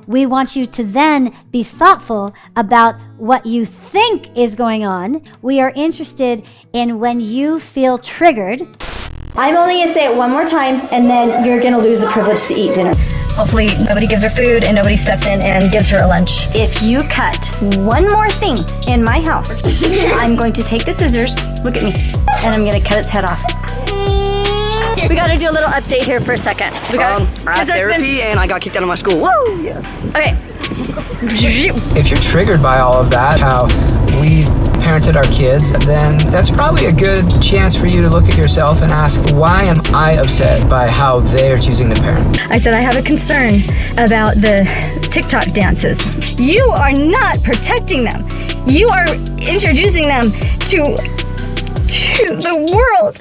We want you to then be thoughtful about what you think is going on. We are interested in when you feel triggered. I'm only gonna say it one more time, and then you're gonna lose the privilege to eat dinner. Hopefully nobody gives her food and nobody steps in and gives her a lunch. If you cut one more thing in my house, I'm going to take the scissors, look at me, and I'm gonna cut its head off. We gotta do a little update here for a second. I had therapy and I got kicked out of my school. Woo! Yeah. Okay. If you're triggered by all of that, how we parented our kids, then that's probably a good chance for you to look at yourself and ask, why am I upset by how they're choosing to parent? I said I have a concern about the TikTok dances. You are not protecting them. You are introducing them to the world.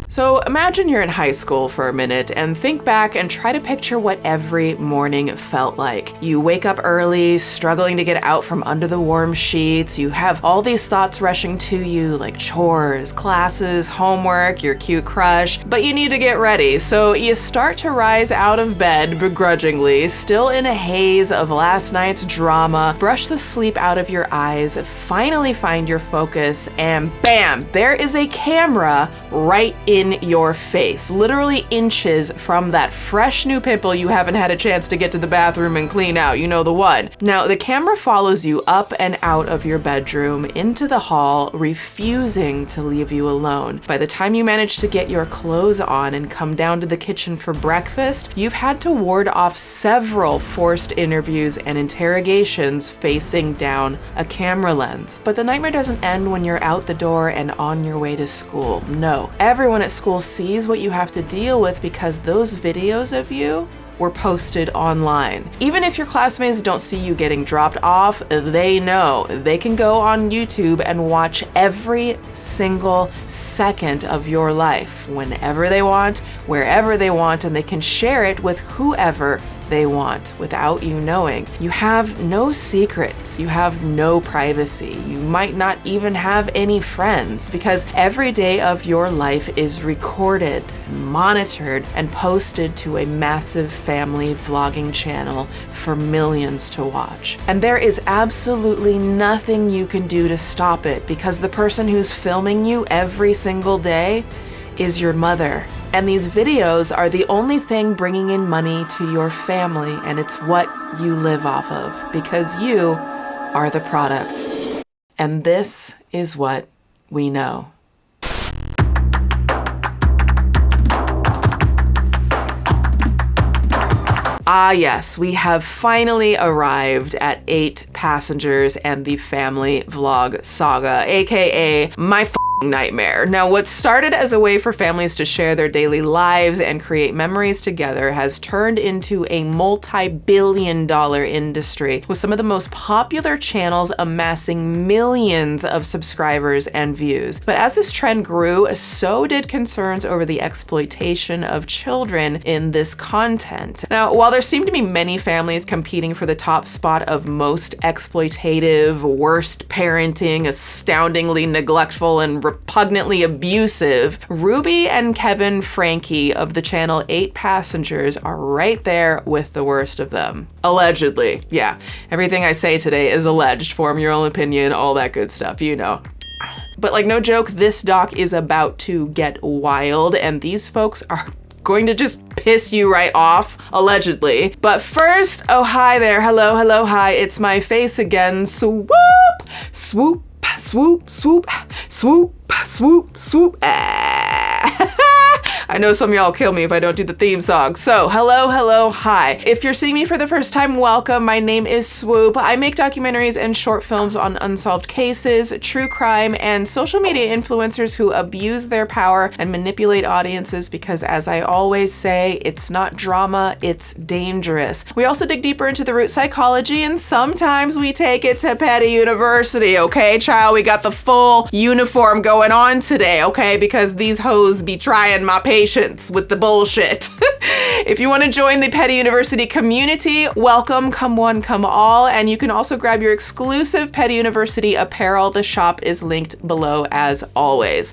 So imagine you're in high school for a minute and think back and try to picture what every morning felt like. You wake up early, struggling to get out from under the warm sheets. You have all these thoughts rushing to you like chores, classes, homework, your cute crush, but you need to get ready. So you start to rise out of bed begrudgingly, still in a haze of last night's drama, brush the sleep out of your eyes, finally find your focus, and bam, there is a camera right in your face, literally inches from that fresh new pimple you haven't had a chance to get to the bathroom and clean out. You know the one. Now, the camera follows you up and out of your bedroom, into the hall, refusing to leave you alone. By the time you manage to get your clothes on and come down to the kitchen for breakfast, you've had to ward off several forced interviews and interrogations facing down a camera lens. But the nightmare doesn't end when you're out the door and on your way to school. No, everyone at school sees what you have to deal with because those videos of you were posted online. Even if your classmates don't see you getting dropped off, they know. They can go on YouTube and watch every single second of your life whenever they want, wherever they want, and they can share it with whoever they want without you knowing. You have no secrets. You have no privacy. You might not even have any friends because every day of your life is recorded, monitored, and posted to a massive family vlogging channel for millions to watch. And there is absolutely nothing you can do to stop it because the person who's filming you every single day is your mother. And these videos are the only thing bringing in money to your family, and it's what you live off of because you are the product. And this is what we know. Ah yes, we have finally arrived at 8 Passengers and the Family Vlog Saga, aka my nightmare. Now, what started as a way for families to share their daily lives and create memories together has turned into a multi-billion-dollar industry, with some of the most popular channels amassing millions of subscribers and views. But as this trend grew, so did concerns over the exploitation of children in this content. Now, while there seem to be many families competing for the top spot of most exploitative, worst parenting, astoundingly neglectful, and repugnantly abusive, Ruby and Kevin Franke of the channel 8 Passengers are right there with the worst of them. Allegedly. Yeah, everything I say today is alleged. Form your own opinion, all that good stuff, you know. But like, no joke, this doc is about to get wild, and these folks are going to just piss you right off, allegedly. But first, oh hi there, hello, hello, hi, it's my face again, Swoop, Swoop, Swoop, Swoop, Swoop, Swoop, Swoop, I know some of y'all kill me if I don't do the theme song. So, hello, hello, hi. If you're seeing me for the first time, welcome. My name is Swoop. I make documentaries and short films on unsolved cases, true crime, and social media influencers who abuse their power and manipulate audiences because, as I always say, it's not drama, it's dangerous. We also dig deeper into the root psychology, and sometimes we take it to Petty University, okay, child? We got the full uniform going on today, okay? Because these hoes be trying my patience with the bullshit. If you want to join the Petty University community, welcome, come one, come all, and you can also grab your exclusive Petty University apparel. The shop is linked below as always.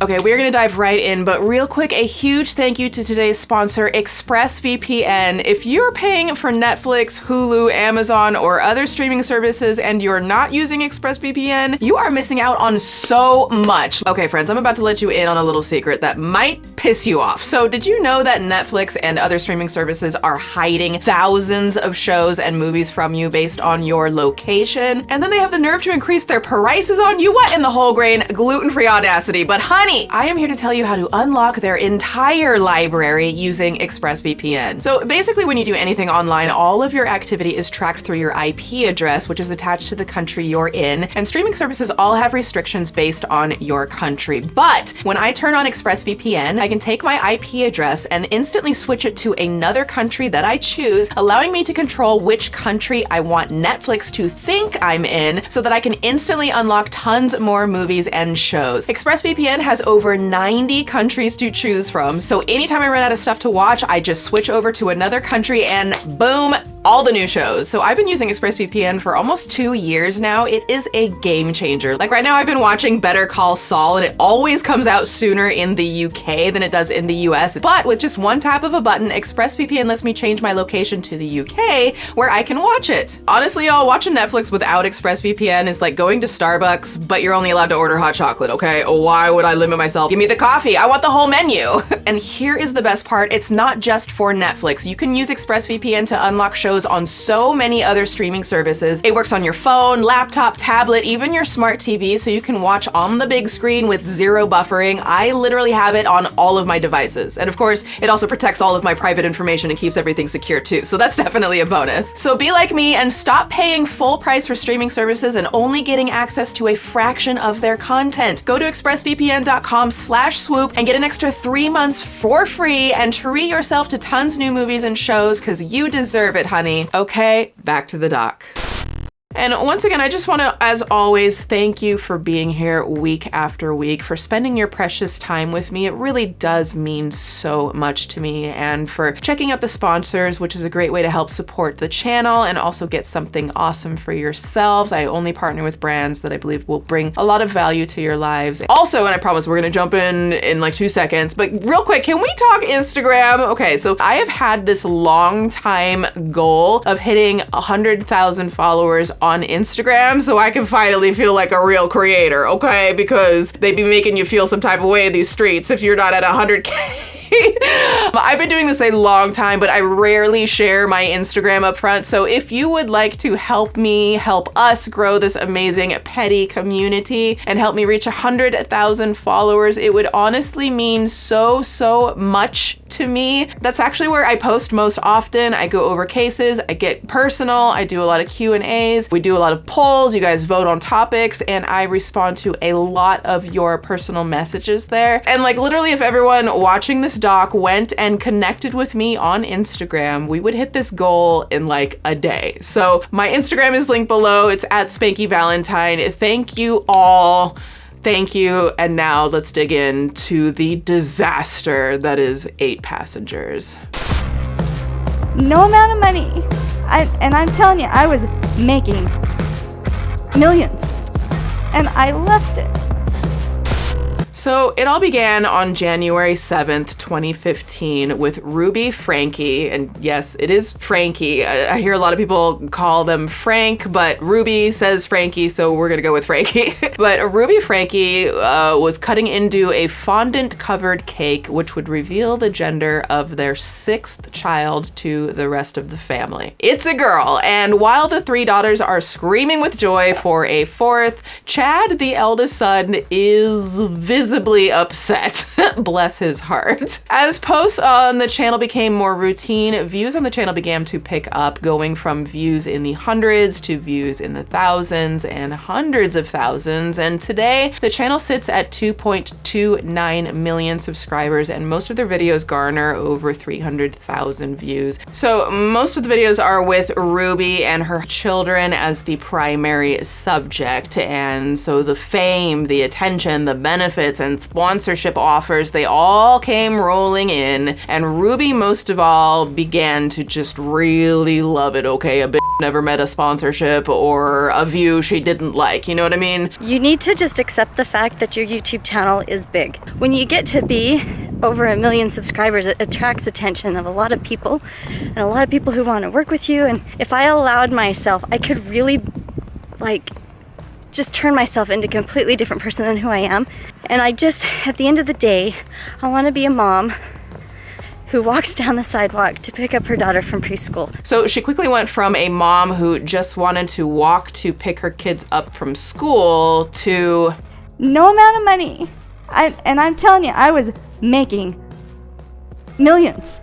Okay, we're gonna dive right in, but real quick, a huge thank you to today's sponsor, ExpressVPN. If you're paying for Netflix, Hulu, Amazon, or other streaming services and you're not using ExpressVPN, you are missing out on so much. Okay, friends, I'm about to let you in on a little secret that might piss you off. So did you know that Netflix and other streaming services are hiding thousands of shows and movies from you based on your location? And then they have the nerve to increase their prices on you? What in the whole grain, gluten-free audacity? But honey, I am here to tell you how to unlock their entire library using ExpressVPN. So basically when you do anything online, all of your activity is tracked through your IP address, which is attached to the country you're in. And streaming services all have restrictions based on your country. But when I turn on ExpressVPN, I can take my IP address and instantly switch it to another country that I choose, allowing me to control which country I want Netflix to think I'm in so that I can instantly unlock tons more movies and shows. ExpressVPN has over 90 countries to choose from, so anytime I run out of stuff to watch, I just switch over to another country and boom, all the new shows. So I've been using ExpressVPN for almost 2 years now. It is a game changer. Like right now I've been watching Better Call Saul and it always comes out sooner in the UK than it does in the US. But with just one tap of a button, ExpressVPN lets me change my location to the UK where I can watch it. Honestly, y'all, watching Netflix without ExpressVPN is like going to Starbucks, but you're only allowed to order hot chocolate, okay? Why would I limit myself? Give me the coffee. I want the whole menu. And here is the best part. It's not just for Netflix. You can use ExpressVPN to unlock shows on so many other streaming services. It works on your phone, laptop, tablet, even your smart TV, so you can watch on the big screen with zero buffering. I literally have it on all of my devices. And of course, it also protects all of my private information and keeps everything secure too. So that's definitely a bonus. So be like me and stop paying full price for streaming services and only getting access to a fraction of their content. Go to expressvpn.com/swoop and get an extra 3 months for free and treat yourself to tons new movies and shows because you deserve it, honey. Okay, back to the doc. And once again, I just want to, as always, thank you for being here week after week, for spending your precious time with me. It really does mean so much to me, and for checking out the sponsors, which is a great way to help support the channel and also get something awesome for yourselves. I only partner with brands that I believe will bring a lot of value to your lives. Also, and I promise we're going to jump in like 2 seconds, but real quick, can we talk Instagram? Okay, so I have had this long time goal of hitting 100,000 followers on Instagram so I can finally feel like a real creator, okay? Because they be making you feel some type of way in these streets if you're not at 100K. I've been doing this a long time, but I rarely share my Instagram up front. So if you would like to help me, help us grow this amazing petty community and help me reach 100,000 followers, it would honestly mean so much to me. That's actually where I post most often. I go over cases, I get personal, I do a lot of Q&As, we do a lot of polls, you guys vote on topics, and I respond to a lot of your personal messages there. And like literally if everyone watching this doc went and connected with me on Instagram, we would hit this goal in like a day. So my Instagram is linked below. It's at Spanky Valentine. Thank you all. Thank you. And now let's dig into the disaster that is 8 passengers. No amount of money. And I'm telling you, I was making millions. And I left it. So it all began on January 7th, 2015 with Ruby Franke. And yes, it is Frankie. I hear a lot of people call them Frank, but Ruby says Frankie, so we're gonna go with Frankie. But Ruby Franke was cutting into a fondant covered cake, which would reveal the gender of their 6th child to the rest of the family. It's a girl. And while the 3 daughters are screaming with joy for a 4th, Chad, the eldest son, is visibly upset. Bless his heart. As posts on the channel became more routine, views on the channel began to pick up, going from views in the hundreds to views in the thousands and hundreds of thousands. And today, the channel sits at 2.29 million subscribers, and most of their videos garner over 300,000 views. So most of the videos are with Ruby and her children as the primary subject. And so the fame, the attention, the benefits, and sponsorship offers, they all came rolling in, and Ruby most of all began to just really love it, okay? A bit never met a sponsorship or a view she didn't like, you know what I mean? You need to just accept the fact that your YouTube channel is big. When you get to be over 1 million subscribers, it attracts attention of a lot of people and a lot of people who want to work with you. And if I allowed myself, I could really just turn myself into a completely different person than who I am. And I just, at the end of the day, I want to be a mom who walks down the sidewalk to pick up her daughter from preschool. So she quickly went from a mom who just wanted to walk to pick her kids up from school to No amount of money. And I'm telling you, I was making millions.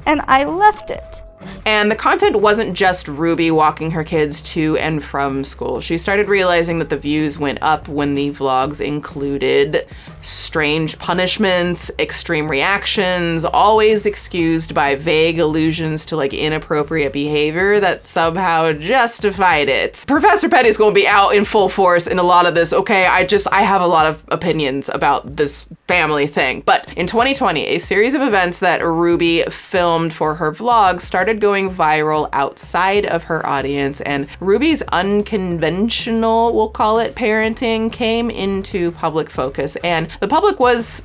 And I left it. And the content wasn't just Ruby walking her kids to and from school. She started realizing that the views went up when the vlogs included strange punishments, extreme reactions, always excused by vague allusions to inappropriate behavior that somehow justified it. Professor Petty's going to be out in full force in a lot of this. Okay, I have a lot of opinions about this family thing. But in 2020, a series of events that Ruby filmed for her vlog started going viral outside of her audience, and Ruby's unconventional, we'll call it, parenting came into public focus, and the public was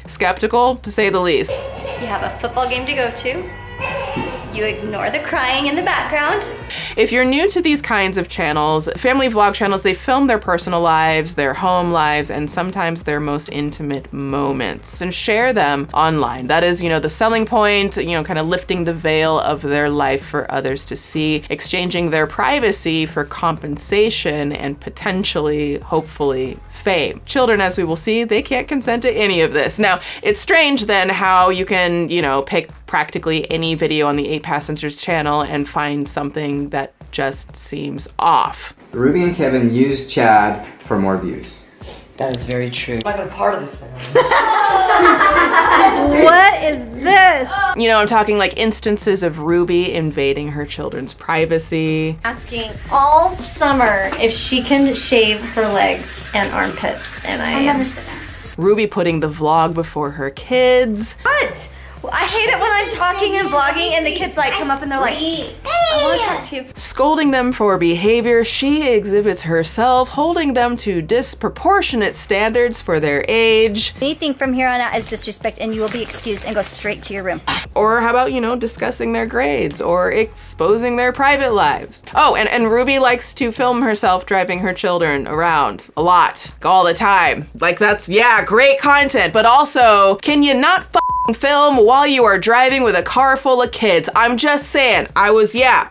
skeptical, to say the least. You have a football game to go to. You ignore the crying in the background. If you're new to these kinds of channels, family vlog channels, they film their personal lives, their home lives, and sometimes their most intimate moments and share them online. That is, the selling point, kind of lifting the veil of their life for others to see, exchanging their privacy for compensation and potentially, hopefully, fame. Children, as we will see, they can't consent to any of this. Now, it's strange then how you can, pick practically any video on the 8 Passengers channel and find something that just seems off. Ruby and Kevin used Chad for more views. That is very true. I'm not even part of this thing. What is this? I'm talking instances of Ruby invading her children's privacy. Asking all summer if she can shave her legs and armpits, and I never said that. Ruby putting the vlog before her kids. What? I hate it when I'm talking and vlogging and the kids come up and they're like, I want to talk to you. Scolding them for behavior she exhibits herself, holding them to disproportionate standards for their age. Anything from here on out is disrespect and you will be excused and go straight to your room. Or how about, discussing their grades or exposing their private lives. Oh, and Ruby likes to film herself driving her children around a lot, all the time. That's, great content, but also, can you not film while you are driving with a car full of kids? I'm just saying.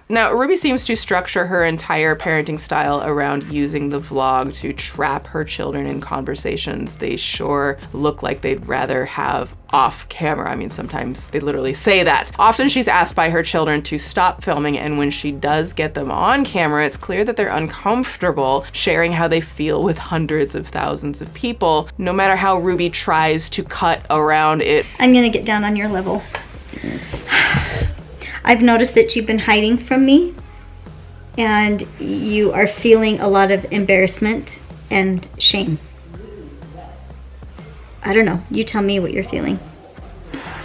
Now, Ruby seems to structure her entire parenting style around using the vlog to trap her children in conversations they sure look like they'd rather have off camera. I mean, sometimes they literally say that. Often she's asked by her children to stop filming, and when she does get them on camera, it's clear that they're uncomfortable sharing how they feel with hundreds of thousands of people, no matter how Ruby tries to cut around it. I'm gonna get down on your level. I've noticed that you've been hiding from me, and you are feeling a lot of embarrassment and shame. I don't know. You tell me what you're feeling.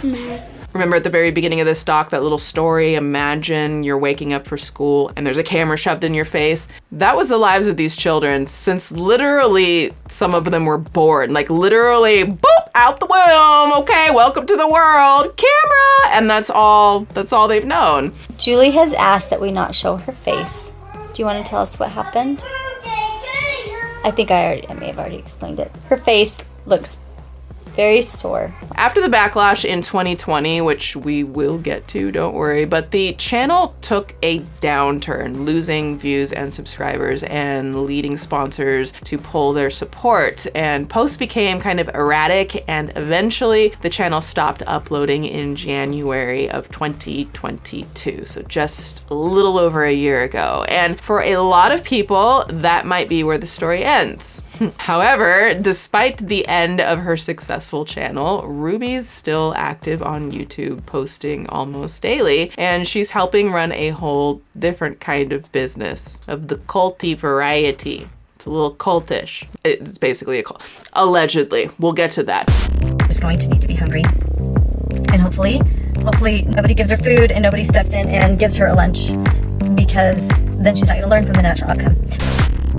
Remember at the very beginning of this doc, that little story, imagine you're waking up for school and there's a camera shoved in your face. That was the lives of these children, since literally some of them were born, literally, boop, out the womb. Okay, welcome to the world, camera. And that's all they've known. Julie has asked that we not show her face. Do you want to tell us what happened? I think I may have already explained it. Her face looks very sore. After the backlash in 2020, which we will get to, don't worry, but the channel took a downturn, losing views and subscribers and leading sponsors to pull their support. And posts became kind of erratic, and eventually the channel stopped uploading in January of 2022. So just a little over a year ago. And for a lot of people, that might be where the story ends. However, despite the end of her successful channel, Ruby's still active on YouTube, posting almost daily, and she's helping run a whole different kind of business of the culty variety. It's a little cultish. It's basically a cult. Allegedly. We'll get to that. She's going to need to be hungry. And hopefully nobody gives her food and nobody steps in and gives her a lunch. because then she's not going to learn from the natural outcome.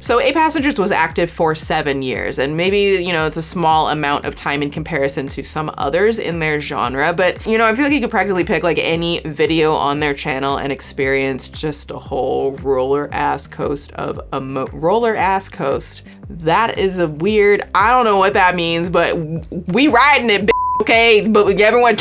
So 8 Passengers was active for 7 years, and maybe, you know, it's a small amount of time in comparison to some others in their genre, but, you know, I feel like you could practically pick like any video on their channel and experience just a whole roller ass coast of roller ass coast. That is a weird, I don't know what that means, but we riding it, okay? But everyone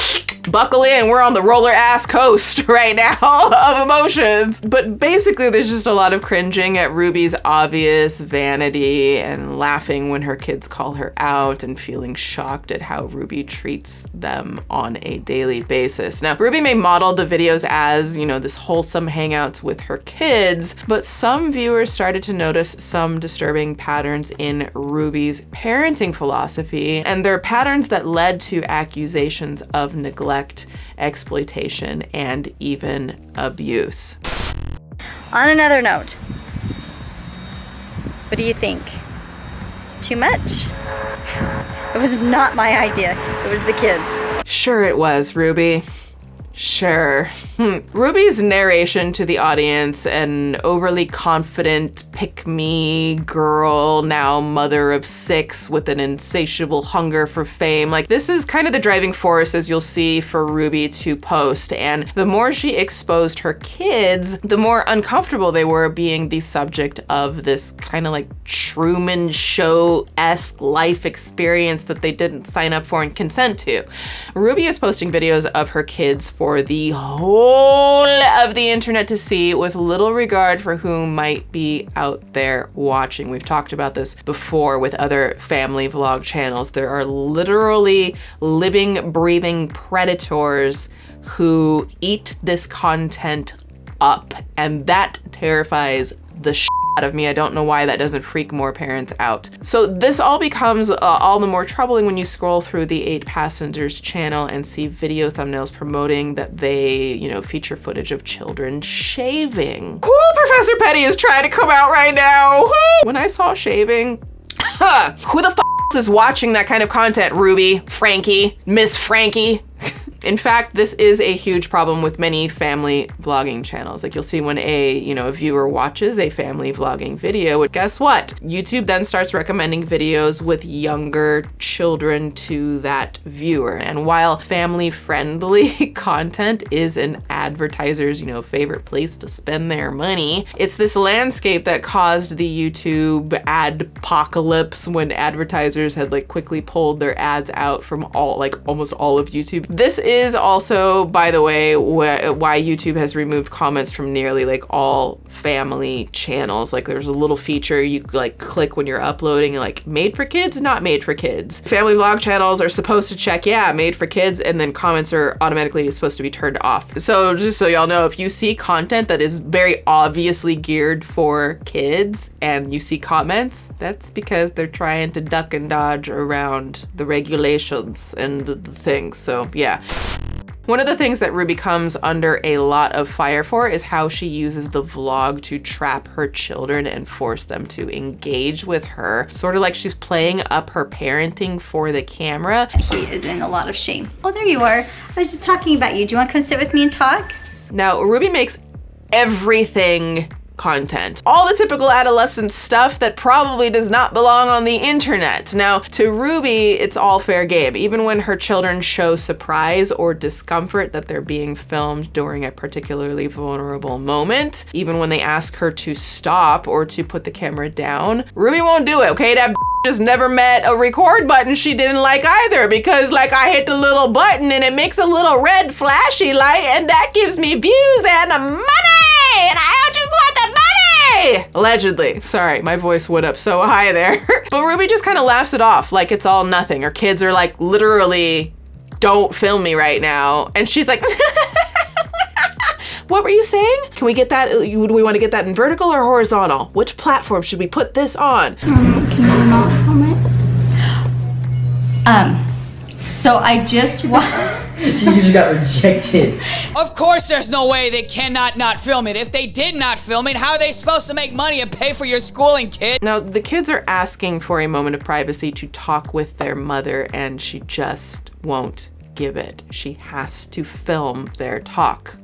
buckle in, we're on the roller ass coast right now of emotions. But basically there's just a lot of cringing at Ruby's obvious vanity and laughing when her kids call her out and feeling shocked at how Ruby treats them on a daily basis. Now, Ruby may model the videos as, you know, this wholesome hangouts with her kids, but some viewers started to notice some disturbing patterns in Ruby's parenting philosophy, and they're patterns that led to accusations of neglect, exploitation, and even abuse. On another note, what do you think? Too much? It was not my idea. It was the kids. Sure it was, Ruby. Sure. Ruby's narration to the audience, an overly confident, pick-me girl, now mother of 6 with an insatiable hunger for fame. Like, this is kind of the driving force, as you'll see, for Ruby to post. And the more she exposed her kids, the more uncomfortable they were being the subject of this kind of like Truman Show-esque life experience that they didn't sign up for and consent to. Ruby is posting videos of her kids for the whole of the internet to see, with little regard for who might be out there watching. We've talked about this before with other family vlog channels. There are literally living, breathing predators who eat this content up, and that terrifies the shit out of me. I don't know why that doesn't freak more parents out. So this all becomes all the more troubling when you scroll through the 8 Passengers channel and see video thumbnails promoting that they, you know, feature footage of children shaving. Professor Petty is trying to come out right now. When I saw shaving, who the f is watching that kind of content, Ruby Franke, Miss Franke? In fact, this is a huge problem with many family vlogging channels. Like, you'll see when a viewer watches a family vlogging video, guess what? YouTube then starts recommending videos with younger children to that viewer. And while family-friendly content is an advertiser's, favorite place to spend their money, it's this landscape that caused the YouTube adpocalypse when advertisers had quickly pulled their ads out from almost all of YouTube. This is also, by the way, why YouTube has removed comments from nearly all family channels. There's a little feature you click when you're uploading, made for kids, not made for kids. Family vlog channels are supposed to check, yeah, made for kids, and then comments are automatically supposed to be turned off. So just so y'all know, if you see content that is very obviously geared for kids and you see comments, that's because they're trying to duck and dodge around the regulations and the things. So yeah. One of the things that Ruby comes under a lot of fire for is how she uses the vlog to trap her children and force them to engage with her. Sort of like she's playing up her parenting for the camera. He is in a lot of shame. Oh, there you are. I was just talking about you. Do you want to come sit with me and talk? Now, Ruby makes everything content. All the typical adolescent stuff that probably does not belong on the internet. Now, to Ruby, it's all fair game. Even when her children show surprise or discomfort that they're being filmed during a particularly vulnerable moment, even when they ask her to stop or to put the camera down, Ruby won't do it, okay? That just never met a record button she didn't like either, because I hit the little button and it makes a little red flashy light and that gives me views and money! And I just want the money! Allegedly. Sorry, my voice went up so high there. But Ruby just kind of laughs it off like it's all nothing. Her kids are literally, don't film me right now. And she's like, what were you saying? Can we get that? Do we want to get that in vertical or horizontal? Which platform should we put this on? Can you not film it? So I just You just got rejected. Of course there's no way they cannot not film it. If they did not film it, how are they supposed to make money and pay for your schooling, kid? Now, the kids are asking for a moment of privacy to talk with their mother, and she just won't give it. She has to film their talk,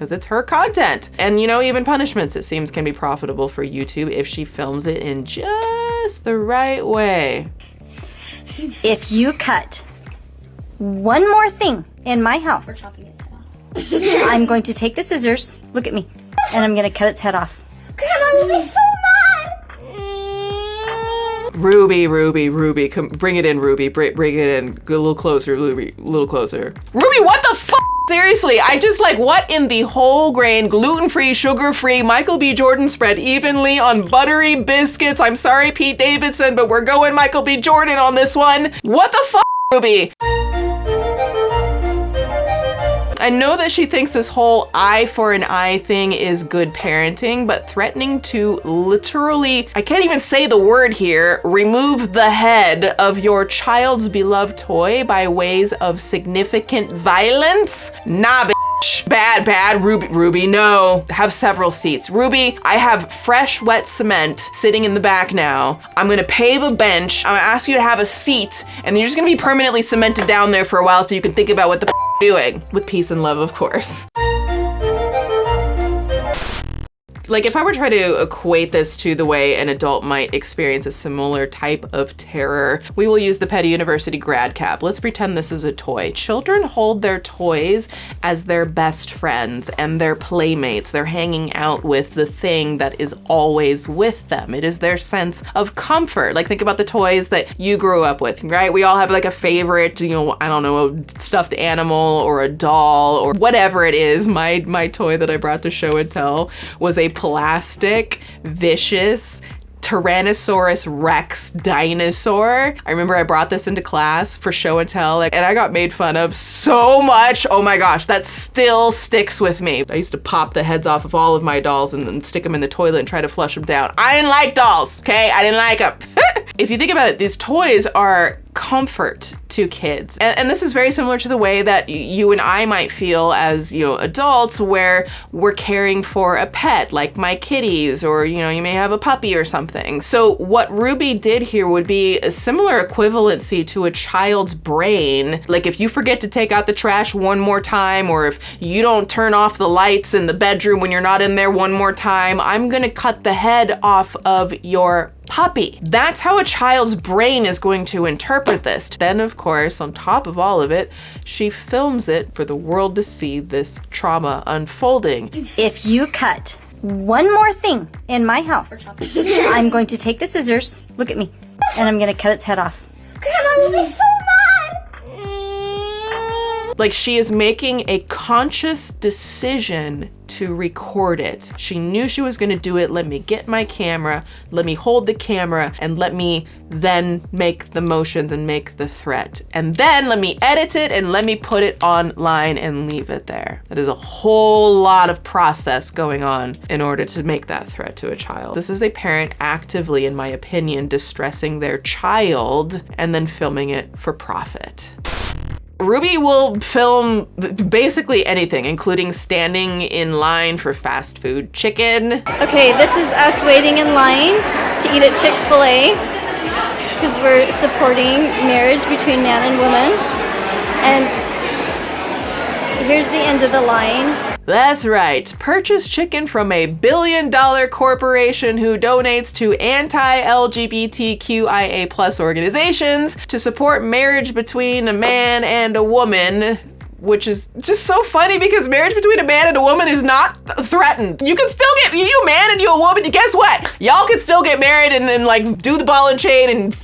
because it's her content. And you know, even punishments, it seems, can be profitable for YouTube if she films it in just the right way. If you cut one more thing in my house, I'm going to take the scissors, look at me, and I'm going to cut its head off. Grandma will be so mad. Ruby, come, bring it in, Ruby, bring it in, go a little closer, Ruby, a little closer. Ruby, what the fuck? Seriously, I just like, what in the whole grain, gluten-free, sugar-free, Michael B. Jordan spread evenly on buttery biscuits. I'm sorry, Pete Davidson, but we're going Michael B. Jordan on this one. What the fuck, Ruby? I know that she thinks this whole eye for an eye thing is good parenting, but threatening to literally, I can't even say the word here, remove the head of your child's beloved toy by ways of significant violence? Nah, bitch. Bad, Ruby, no. Have several seats. Ruby, I have fresh, wet cement sitting in the back now. I'm gonna pave a bench. I'm gonna ask you to have a seat, and then you're just gonna be permanently cemented down there for a while so you can think about what the doing. With peace and love, of course. Like, if I were to try to equate this to the way an adult might experience a similar type of terror, we will use the Petty University grad cap. Let's pretend this is a toy. Children hold their toys as their best friends and their playmates. They're hanging out with the thing that is always with them. It is their sense of comfort. Like, think about the toys that you grew up with, right? We all have like a favorite, you know, I don't know, a stuffed animal or a doll or whatever it is. My toy that I brought to show and tell was a plastic, vicious Tyrannosaurus Rex dinosaur. I remember I brought this into class for show and tell, and I got made fun of so much. Oh my gosh, that still sticks with me. I used to pop the heads off of all of my dolls and then stick them in the toilet and try to flush them down. I didn't like dolls, okay? I didn't like them. If you think about it, these toys are comfort to kids. And this is very similar to the way that you and I might feel as, you know, adults, where we're caring for a pet, like my kitties, or, you know, you may have a puppy or something. So what Ruby did here would be a similar equivalency to a child's brain. Like, if you forget to take out the trash one more time, or if you don't turn off the lights in the bedroom when you're not in there one more time, I'm gonna cut the head off of your puppy. That's how a child's brain is going to interpret this. Then, of course, on top of all of it, she films it for the world to see this trauma unfolding. If you cut one more thing in my house, I'm going to take the scissors, look at me, and I'm gonna cut its head off. Grandma will be so mad. Like, she is making a conscious decision to record it. She knew she was gonna do it. Let me get my camera, let me hold the camera, and let me then make the motions and make the threat. And then let me edit it and let me put it online and leave it there. That is a whole lot of process going on in order to make that threat to a child. This is a parent actively, in my opinion, distressing their child and then filming it for profit. Ruby will film basically anything, including standing in line for fast food chicken. Okay, this is us waiting in line to eat at Chick-fil-A because we're supporting marriage between man and woman. And here's the end of the line. That's right. Purchase chicken from a billion-dollar corporation who donates to anti-LGBTQIA+ organizations to support marriage between a man and a woman, which is just so funny because marriage between a man and a woman is not threatened. You can still get, you a man and you a woman, guess what? Y'all can still get married and then like do the ball and chain and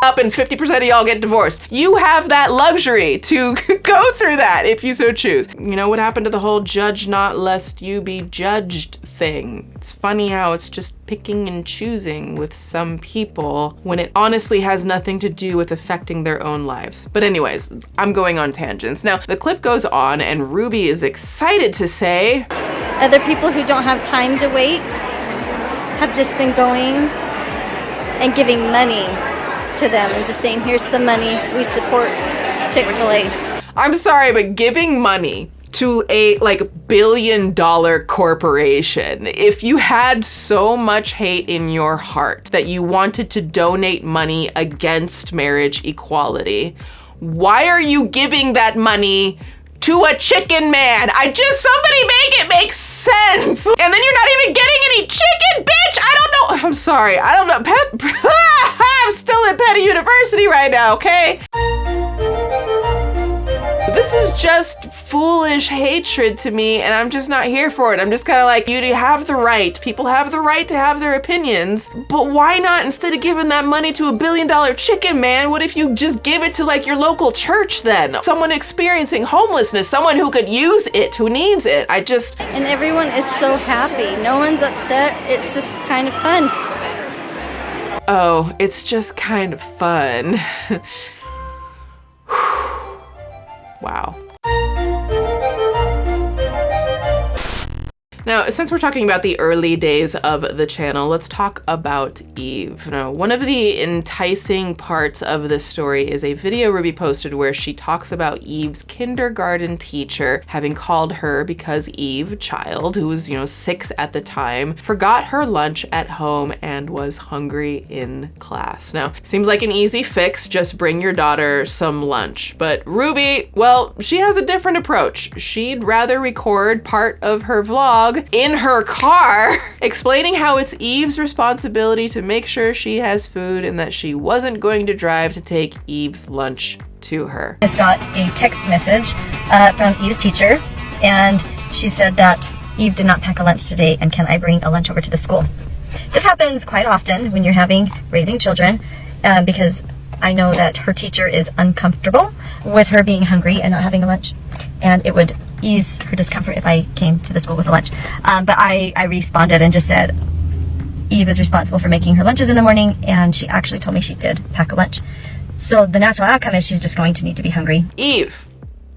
up and 50% of y'all get divorced. You have that luxury to go through that if you so choose. You know what happened to the whole judge not lest you be judged thing? It's funny how it's just picking and choosing with some people when it honestly has nothing to do with affecting their own lives. But anyways, I'm going on tangents. Now, the clip goes on and Ruby is excited to say, Other people who don't have time to wait have just been going and giving money to them and just saying, here's some money, we support Chick-fil-A. I'm sorry, but giving money to a like billion-dollar corporation, if you had so much hate in your heart that you wanted to donate money against marriage equality, why are you giving that money to a chicken man. Somebody make it make sense. And then you're not even getting any chicken, bitch. I don't know. I'm sorry. I don't know. I'm still at Petty University right now, okay? This is just foolish hatred to me, and I'm just not here for it. I'm just kind of like, you have the right. People have the right to have their opinions, but why not, instead of giving that money to $1 billion chicken man, what if you just give it to like your local church then? Someone experiencing homelessness, someone who could use it, who needs it. And everyone is so happy. No one's upset. It's just kind of fun. Oh, it's just kind of fun. Wow. Now, since we're talking about the early days of the channel, let's talk about Eve. Now, one of the enticing parts of this story is a video Ruby posted where she talks about Eve's kindergarten teacher having called her because Eve, child who was, 6 at the time, forgot her lunch at home and was hungry in class. Now, seems like an easy fix, just bring your daughter some lunch. But Ruby, well, she has a different approach. She'd rather record part of her vlog in her car, explaining how it's Eve's responsibility to make sure she has food and that she wasn't going to drive to take Eve's lunch to her. Just got a text message from Eve's teacher, and she said that Eve did not pack a lunch today, and can I bring a lunch over to the school? This happens quite often when you're raising children, because I know that her teacher is uncomfortable with her being hungry and not having a lunch, and it would ease her discomfort if I came to the school with a lunch. But I responded and just said, Eve is responsible for making her lunches in the morning, and she actually told me she did pack a lunch. So the natural outcome is she's just going to need to be hungry. Eve,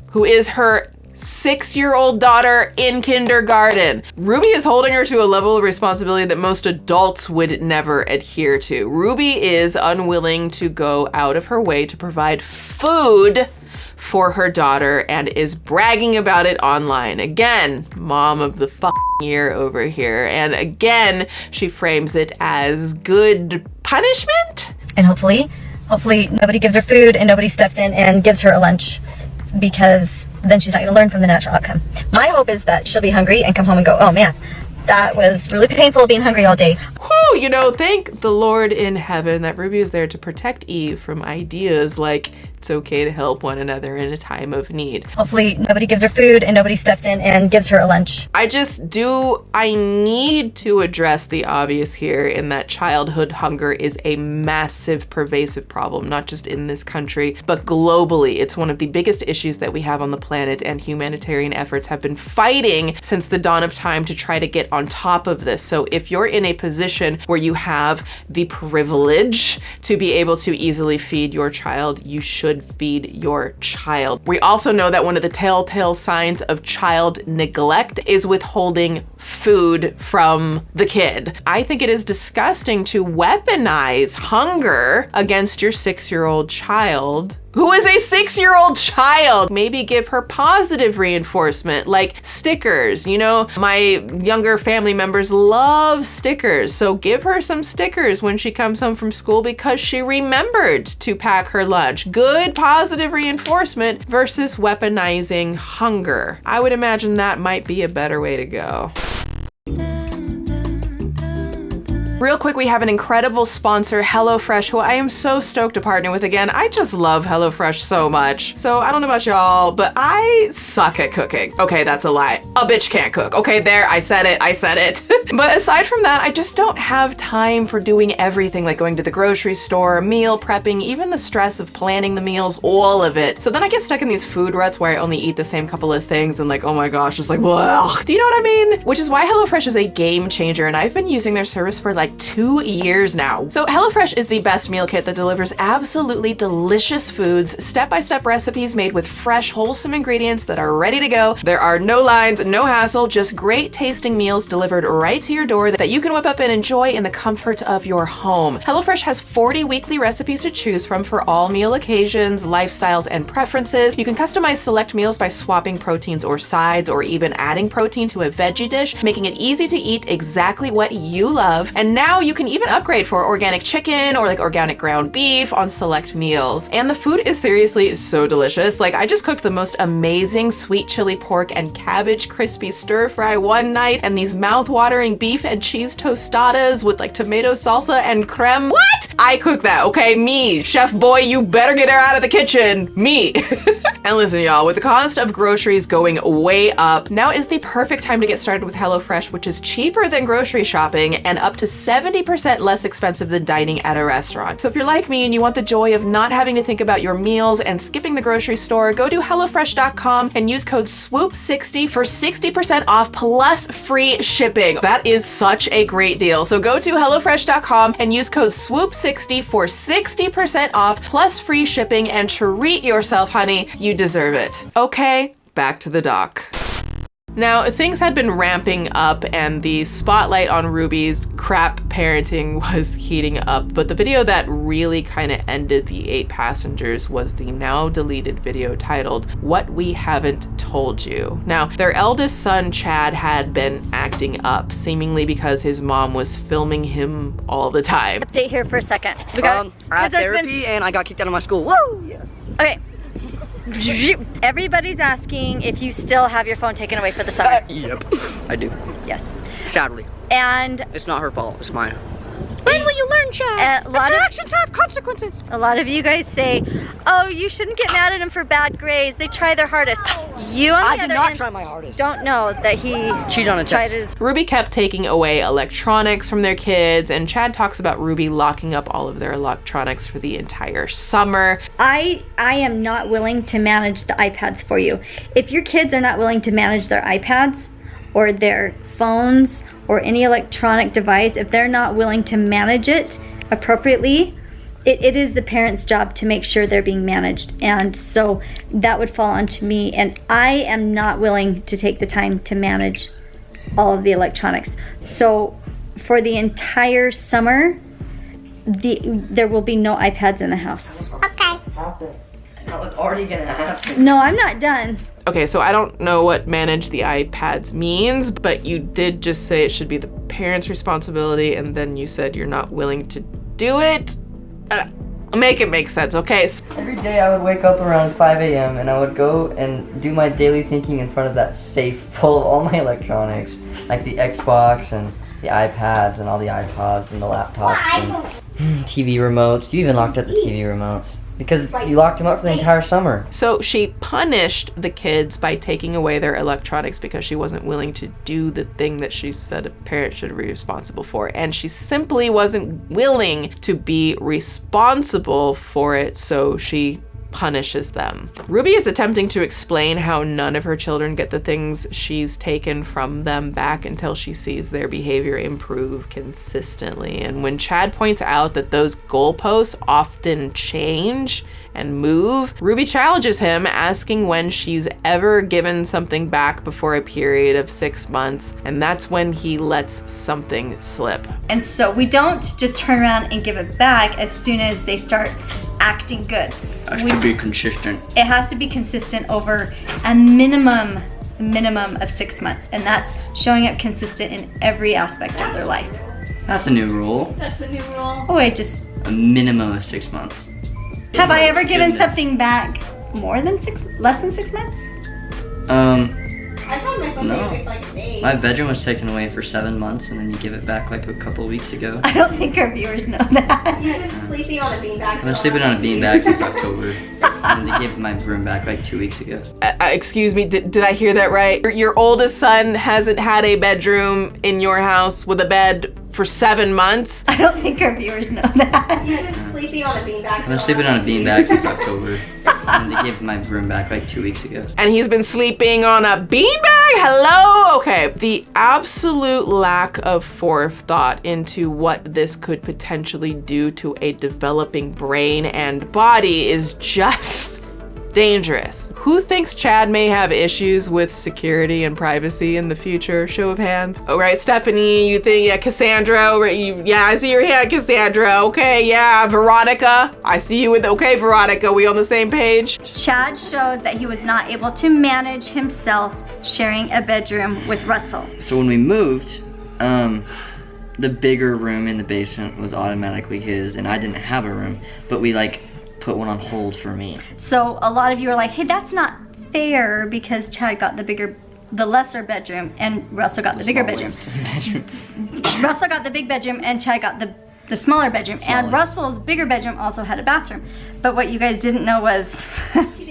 who is her 6-year-old daughter in kindergarten. Ruby is holding her to a level of responsibility that most adults would never adhere to. Ruby is unwilling to go out of her way to provide food for her daughter and is bragging about it online. Again, mom of the year over here. And again, she frames it as good punishment. And hopefully nobody gives her food and nobody steps in and gives her a lunch, because then she's not going to learn from the natural outcome. My hope is that she'll be hungry and come home and go, oh man, that was really painful being hungry all day. Whew, thank the Lord in heaven that Ruby is there to protect Eve from ideas like it's okay to help one another in a time of need. Hopefully nobody gives her food and nobody steps in and gives her a lunch. I need to address the obvious here, in that childhood hunger is a massive, pervasive problem, not just in this country, but globally. It's one of the biggest issues that we have on the planet, and humanitarian efforts have been fighting since the dawn of time to try to get on top of this. So if you're in a position where you have the privilege to be able to easily feed your child, you should feed your child. We also know that one of the telltale signs of child neglect is withholding food from the kid. I think it is disgusting to weaponize hunger against your 6-year-old child, who is a 6-year-old child. Maybe give her positive reinforcement, like stickers. My younger family members love stickers, so give her some stickers when she comes home from school because she remembered to pack her lunch. Good positive reinforcement versus weaponizing hunger. I would imagine that might be a better way to go. Real quick, we have an incredible sponsor, HelloFresh, who I am so stoked to partner with again. I just love HelloFresh so much. So I don't know about y'all, but I suck at cooking. Okay, that's a lie. A bitch can't cook. Okay, there, I said it. But aside from that, I just don't have time for doing everything, like going to the grocery store, meal prepping, even the stress of planning the meals, all of it. So then I get stuck in these food ruts where I only eat the same couple of things and like, oh my gosh, just like, blah. Do you know what I mean? Which is why HelloFresh is a game changer, and I've been using their service for like 2 years now. So HelloFresh is the best meal kit that delivers absolutely delicious foods, step-by-step recipes made with fresh, wholesome ingredients that are ready to go. There are no lines, no hassle, just great tasting meals delivered right to your door that you can whip up and enjoy in the comfort of your home. HelloFresh has 40 weekly recipes to choose from for all meal occasions, lifestyles, and preferences. You can customize select meals by swapping proteins or sides, or even adding protein to a veggie dish, making it easy to eat exactly what you love. And now now you can even upgrade for organic chicken or like organic ground beef on select meals. And the food is seriously so delicious. Like I just cooked the most amazing sweet chili pork and cabbage crispy stir fry one night, and these mouth-watering beef and cheese tostadas with like tomato salsa and creme. What? I cooked that, okay? Me, chef boy, you better get her out of the kitchen. Me. And listen, y'all, with the cost of groceries going way up, now is the perfect time to get started with HelloFresh, which is cheaper than grocery shopping and up to 70% less expensive than dining at a restaurant. So if you're like me and you want the joy of not having to think about your meals and skipping the grocery store, go to HelloFresh.com and use code SWOOP60 for 60% off plus free shipping. That is such a great deal. So go to HelloFresh.com and use code SWOOP60 for 60% off plus free shipping and treat yourself, honey. You deserve it. Okay, back to the doc. Now, things had been ramping up and the spotlight on Ruby's crap parenting was heating up, but the video that really kind of ended the 8 passengers was the now deleted video titled, "What We Haven't Told You." Now, their eldest son, Chad, had been acting up, seemingly because his mom was filming him all the time. Update here for a second. We got I had therapy and I got kicked out of my school. Woo! Yeah. Okay. Everybody's asking if you still have your phone taken away for the summer. Yep, I do. Yes. Sadly. And It's not her fault, it's mine. when will you learn, Chad? Your actions have consequences. A lot of you guys say, oh, you shouldn't get mad at him for bad grades. They try their hardest. You, on I the did other not hand, try my hardest. don't know that he Cheated on a tried test. his... Ruby kept taking away electronics from their kids, and Chad talks about Ruby locking up all of their electronics for the entire summer. I am not willing to manage the iPads for you. If your kids are not willing to manage their iPads or their phones or any electronic device, if they're not willing to manage it appropriately, it is the parent's job to make sure they're being managed. And so that would fall onto me, and I am not willing to take the time to manage all of the electronics. So for the entire summer, there will be no iPads in the house. That was already gonna happen. No, I'm not done. Okay, so I don't know what manage the iPads means, but you did just say it should be the parent's responsibility, and then you said you're not willing to do it. Make it make sense, okay? Every day I would wake up around 5 a.m. and I would go and do my daily thinking in front of that safe full of all my electronics, like the Xbox and the iPads and all the iPods and the laptops and TV remotes. You even locked up the TV remotes because you locked them up for the entire summer. So she punished the kids by taking away their electronics because she wasn't willing to do the thing that she said a parent should be responsible for. And she simply wasn't willing to be responsible for it, so she punishes them. Ruby is attempting to explain how none of her children get the things she's taken from them back until she sees their behavior improve consistently. And when Chad points out that those goalposts often change and move, Ruby challenges him, asking when she's ever given something back before a period of 6 months, and that's when he lets something slip. And so we don't just turn around and give it back as soon as they start acting good. Has to be consistent. It has to be consistent over a minimum of 6 months, and that's showing up consistent in every aspect of their life. That's a new rule. That's a new rule. Oh, wait, just A minimum of 6 months. have I ever given something back less than 6 months? I found my phone No. for like a day. My bedroom was taken away for 7 months and then you give it back like a couple weeks ago. I don't think our viewers know that. You've been sleeping on a beanbag. I've been sleeping on a beanbag since October. And they gave my room back like 2 weeks ago. Excuse me, did I hear that right? Your oldest son hasn't had a bedroom in your house with a bed for 7 months? I don't think our viewers know that. You've been sleeping on a beanbag. I've been sleeping on a beanbag since October. And they gave my room back like 2 weeks ago. And he's been sleeping on a beanbag? Hello? Okay, the absolute lack of forethought into what this could potentially do to a developing brain and body is just dangerous. Who thinks Chad may have issues with security and privacy in the future? Show of hands. Oh, right, Stephanie, you think, yeah, Cassandra, yeah, I see your hand, Cassandra. Okay, yeah, Veronica, I see you with, okay, Veronica, we on the same page? Chad showed that he was not able to manage himself sharing a bedroom with Russell. So when we moved, the bigger room in the basement was automatically his, and I didn't have a room, but we like put one on hold for me. So a lot of you are like, hey, that's not fair because Chad got the lesser bedroom and Russell got the bigger bedroom. Russell got the big bedroom and Chad got the smaller bedroom. And Russell's bigger bedroom also had a bathroom. But what you guys didn't know was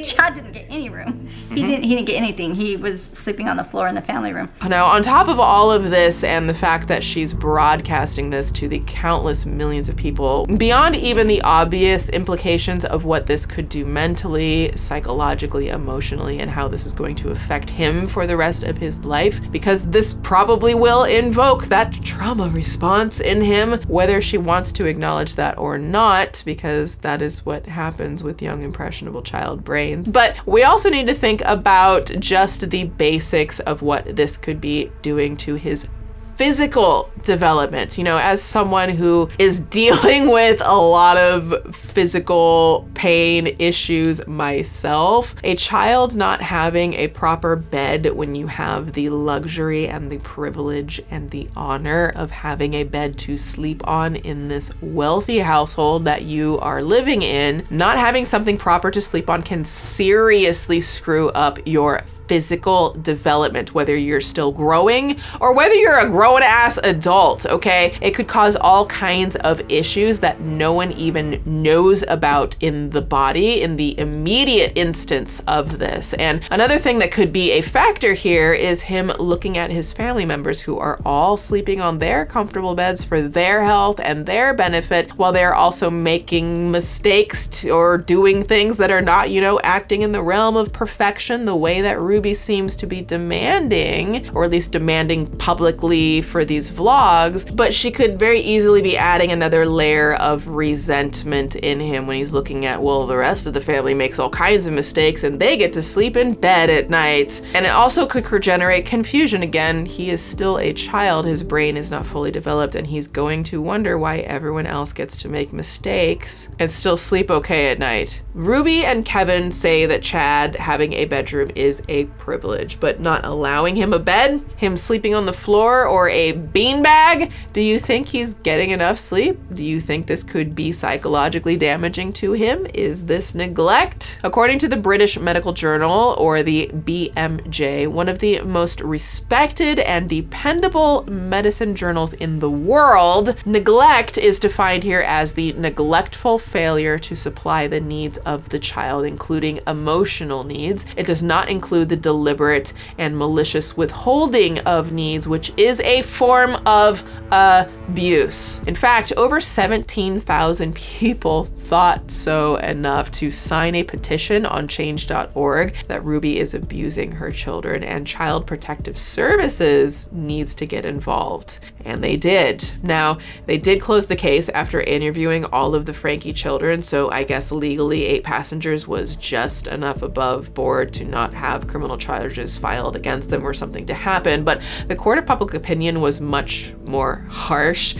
Chad didn't get any room. He didn't get anything. He was sleeping on the floor in the family room. Now, on top of all of this and the fact that she's broadcasting this to the countless millions of people, beyond even the obvious implications of what this could do mentally, psychologically, emotionally, and how this is going to affect him for the rest of his life, because this probably will invoke that trauma response in him, whether she wants to acknowledge that or not, because that is what happens with young, impressionable child brains. But we also need to think about just the basics of what this could be doing to his physical development. You know, as someone who is dealing with a lot of physical pain issues myself, a child not having a proper bed when you have the luxury and the privilege and the honor of having a bed to sleep on in this wealthy household that you are living in, not having something proper to sleep on can seriously screw up your physical development, whether you're still growing or whether you're a grown-ass adult, okay? It could cause all kinds of issues that no one even knows about in the body in the immediate instance of this. And another thing that could be a factor here is him looking at his family members who are all sleeping on their comfortable beds for their health and their benefit, while they're also making mistakes or doing things that are not, you know, acting in the realm of perfection the way that Ruby seems to be demanding, or at least demanding publicly for these vlogs. But she could very easily be adding another layer of resentment in him when he's looking at, well, the rest of the family makes all kinds of mistakes and they get to sleep in bed at night. And it also could generate confusion. Again, he is still a child, his brain is not fully developed, and he's going to wonder why everyone else gets to make mistakes and still sleep okay at night. Ruby and Kevin say that Chad having a bedroom is a privilege, but not allowing him a bed, him sleeping on the floor or a beanbag, do you think he's getting enough sleep? Do you think this could be psychologically damaging to him? Is this neglect? According to the British Medical Journal, or the BMJ, one of the most respected and dependable medicine journals in the world, neglect is defined here as the neglectful failure to supply the needs of the child, including emotional needs. It does not include the deliberate and malicious withholding of needs, which is a form of abuse. In fact, over 17,000 people thought so enough to sign a petition on change.org that Ruby is abusing her children, and Child Protective Services needs to get involved. And they did. Now, they did close the case after interviewing all of the Franke children, so I guess legally 8 passengers was just enough above board to not have criminal charges filed against them or something to happen, but the court of public opinion was much more harsh.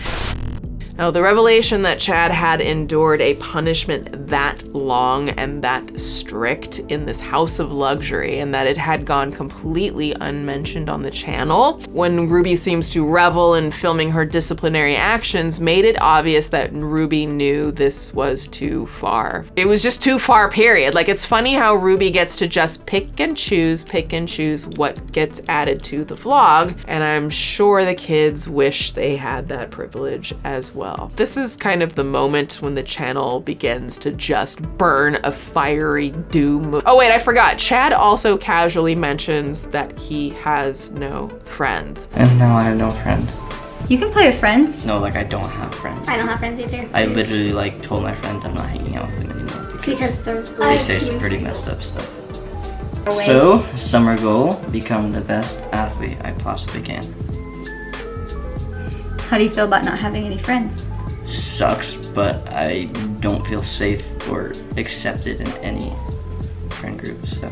Now, the revelation that Chad had endured a punishment that long and that strict in this house of luxury, and that it had gone completely unmentioned on the channel, when Ruby seems to revel in filming her disciplinary actions, made it obvious that Ruby knew this was too far. It was just too far, period. Like, it's funny how Ruby gets to just pick and choose what gets added to the vlog, and I'm sure the kids wish they had that privilege as well. This is kind of the moment when the channel begins to just burn a fiery doom. Oh wait, I forgot. Chad also casually mentions that he has no friends. And now I have no friends. You can play with friends. No, like I don't have friends. I don't have friends either. I literally like told my friends I'm not hanging out with them anymore. Because They say some pretty messed up stuff. So, summer goal, become the best athlete I possibly can. How do you feel about not having any friends? Sucks, but I don't feel safe or accepted in any friend groups, so.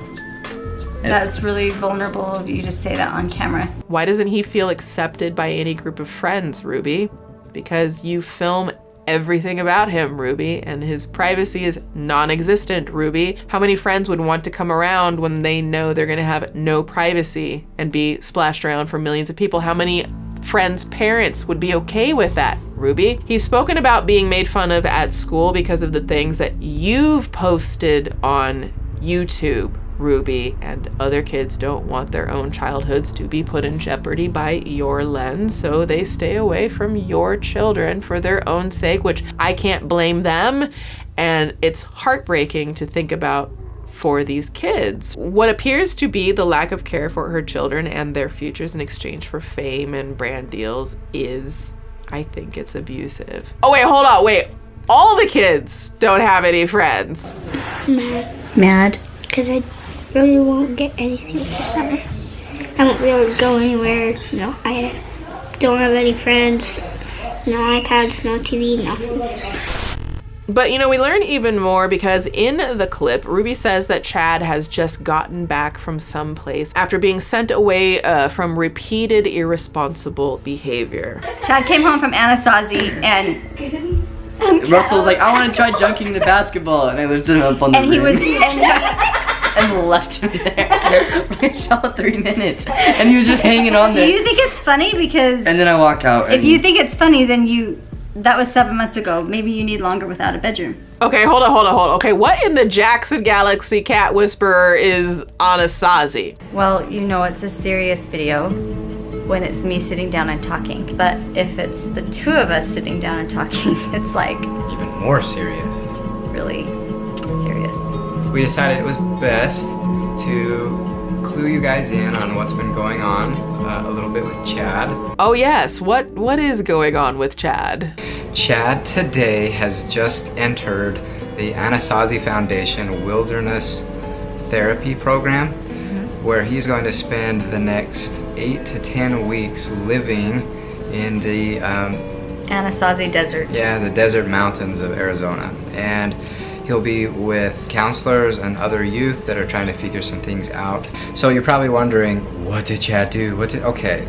That's really vulnerable of you to say that on camera. Why doesn't he feel accepted by any group of friends, Ruby? Because you film everything about him, Ruby, and his privacy is non-existent, Ruby. How many friends would want to come around when they know they're gonna have no privacy and be splashed around for millions of people? How many friends' parents would be okay with that, Ruby. He's spoken about being made fun of at school because of the things that you've posted on YouTube, Ruby, and other kids don't want their own childhoods to be put in jeopardy by your lens, so they stay away from your children for their own sake, which I can't blame them, and it's heartbreaking to think about for these kids. What appears to be the lack of care for her children and their futures in exchange for fame and brand deals is, I think it's abusive. Oh wait, hold on, wait. All the kids don't have any friends. Mad. Because I really won't get anything this summer. I won't be able to go anywhere. No, I don't have any friends. No iPads, no TV, nothing. But you know, we learn even more because in the clip, Ruby says that Chad has just gotten back from someplace after being sent away from repeated irresponsible behavior. Chad came home from Anasazi and Russell was like, I want to try dunking the basketball, and I lifted him up on the rim. And left him there for a solid 3 minutes, and he was just hanging on there. Do you think it's funny? Because and then I walk out. If you think it's funny, then that was 7 months ago. Maybe you need longer without a bedroom. Okay, hold on. Okay, what in the Jackson Galaxy Cat Whisperer is Anasazi? Well, you know it's a serious video when it's me sitting down and talking. But if it's the two of us sitting down and talking, it's like Even more serious. really serious. We decided it was best to clue you guys in on what's been going on a little bit with Chad. Oh yes, what is going on with Chad? Chad today has just entered the Anasazi Foundation Wilderness Therapy Program, where he's going to spend the next 8 to 10 weeks living in the Anasazi Desert. Yeah, the desert mountains of Arizona. And he'll be with counselors and other youth that are trying to figure some things out. So you're probably wondering, what did Chad do? Okay,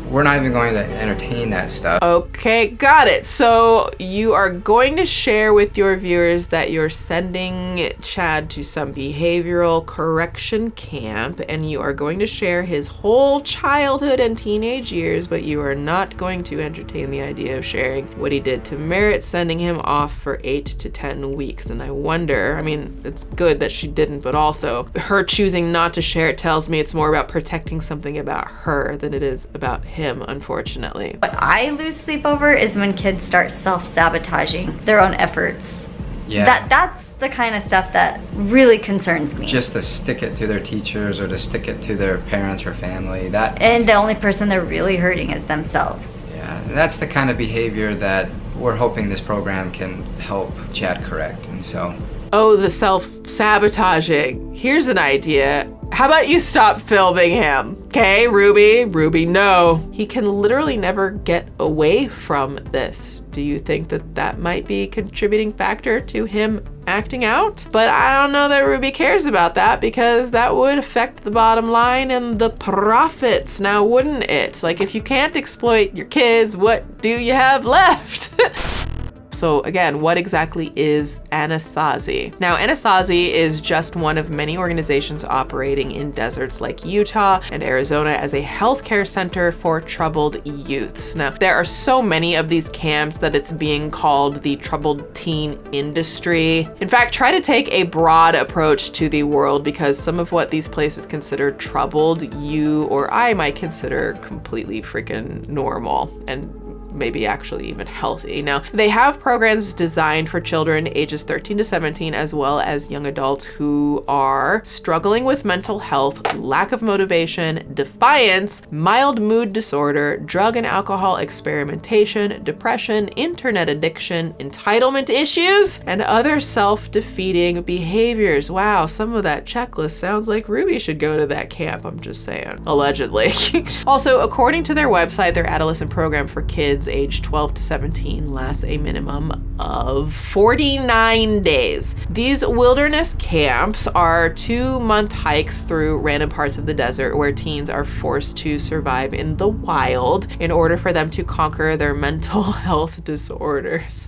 we're not even going to entertain that stuff. Okay, got it. So you are going to share with your viewers that you're sending Chad to some behavioral correction camp, and you are going to share his whole childhood and teenage years, but you are not going to entertain the idea of sharing what he did to merit sending him off for 8 to 10 weeks. And I wonder, I mean, it's good that she didn't, but also her choosing not to share it tells me it's more about protecting something about her than it is about him, unfortunately. What I lose sleep over is when kids start self-sabotaging their own efforts. Yeah. That's the kind of stuff that really concerns me. Just to stick it to their teachers or to stick it to their parents or family. And the only person they're really hurting is themselves. Yeah, that's the kind of behavior that we're hoping this program can help Chad correct, and so. Oh, the self-sabotaging. Here's an idea. How about you stop filming him? Okay, Ruby? Ruby, no. He can literally never get away from this. Do you think that might be a contributing factor to him acting out? But I don't know that Ruby cares about that, because that would affect the bottom line and the profits, now wouldn't it? Like, if you can't exploit your kids, what do you have left? So again, what exactly is Anasazi? Now, Anasazi is just one of many organizations operating in deserts like Utah and Arizona as a healthcare center for troubled youths. Now, there are so many of these camps that it's being called the troubled teen industry. In fact, try to take a broad approach to the world, because some of what these places consider troubled, you or I might consider completely freaking normal and maybe actually even healthy. Now, they have programs designed for children ages 13 to 17, as well as young adults who are struggling with mental health, lack of motivation, defiance, mild mood disorder, drug and alcohol experimentation, depression, internet addiction, entitlement issues, and other self-defeating behaviors. Wow, some of that checklist sounds like Ruby should go to that camp, I'm just saying. Allegedly. Also, according to their website, their adolescent program for kids aged 12 to 17 lasts a minimum of 49 days. These wilderness camps are 2-month hikes through random parts of the desert where teens are forced to survive in the wild in order for them to conquer their mental health disorders.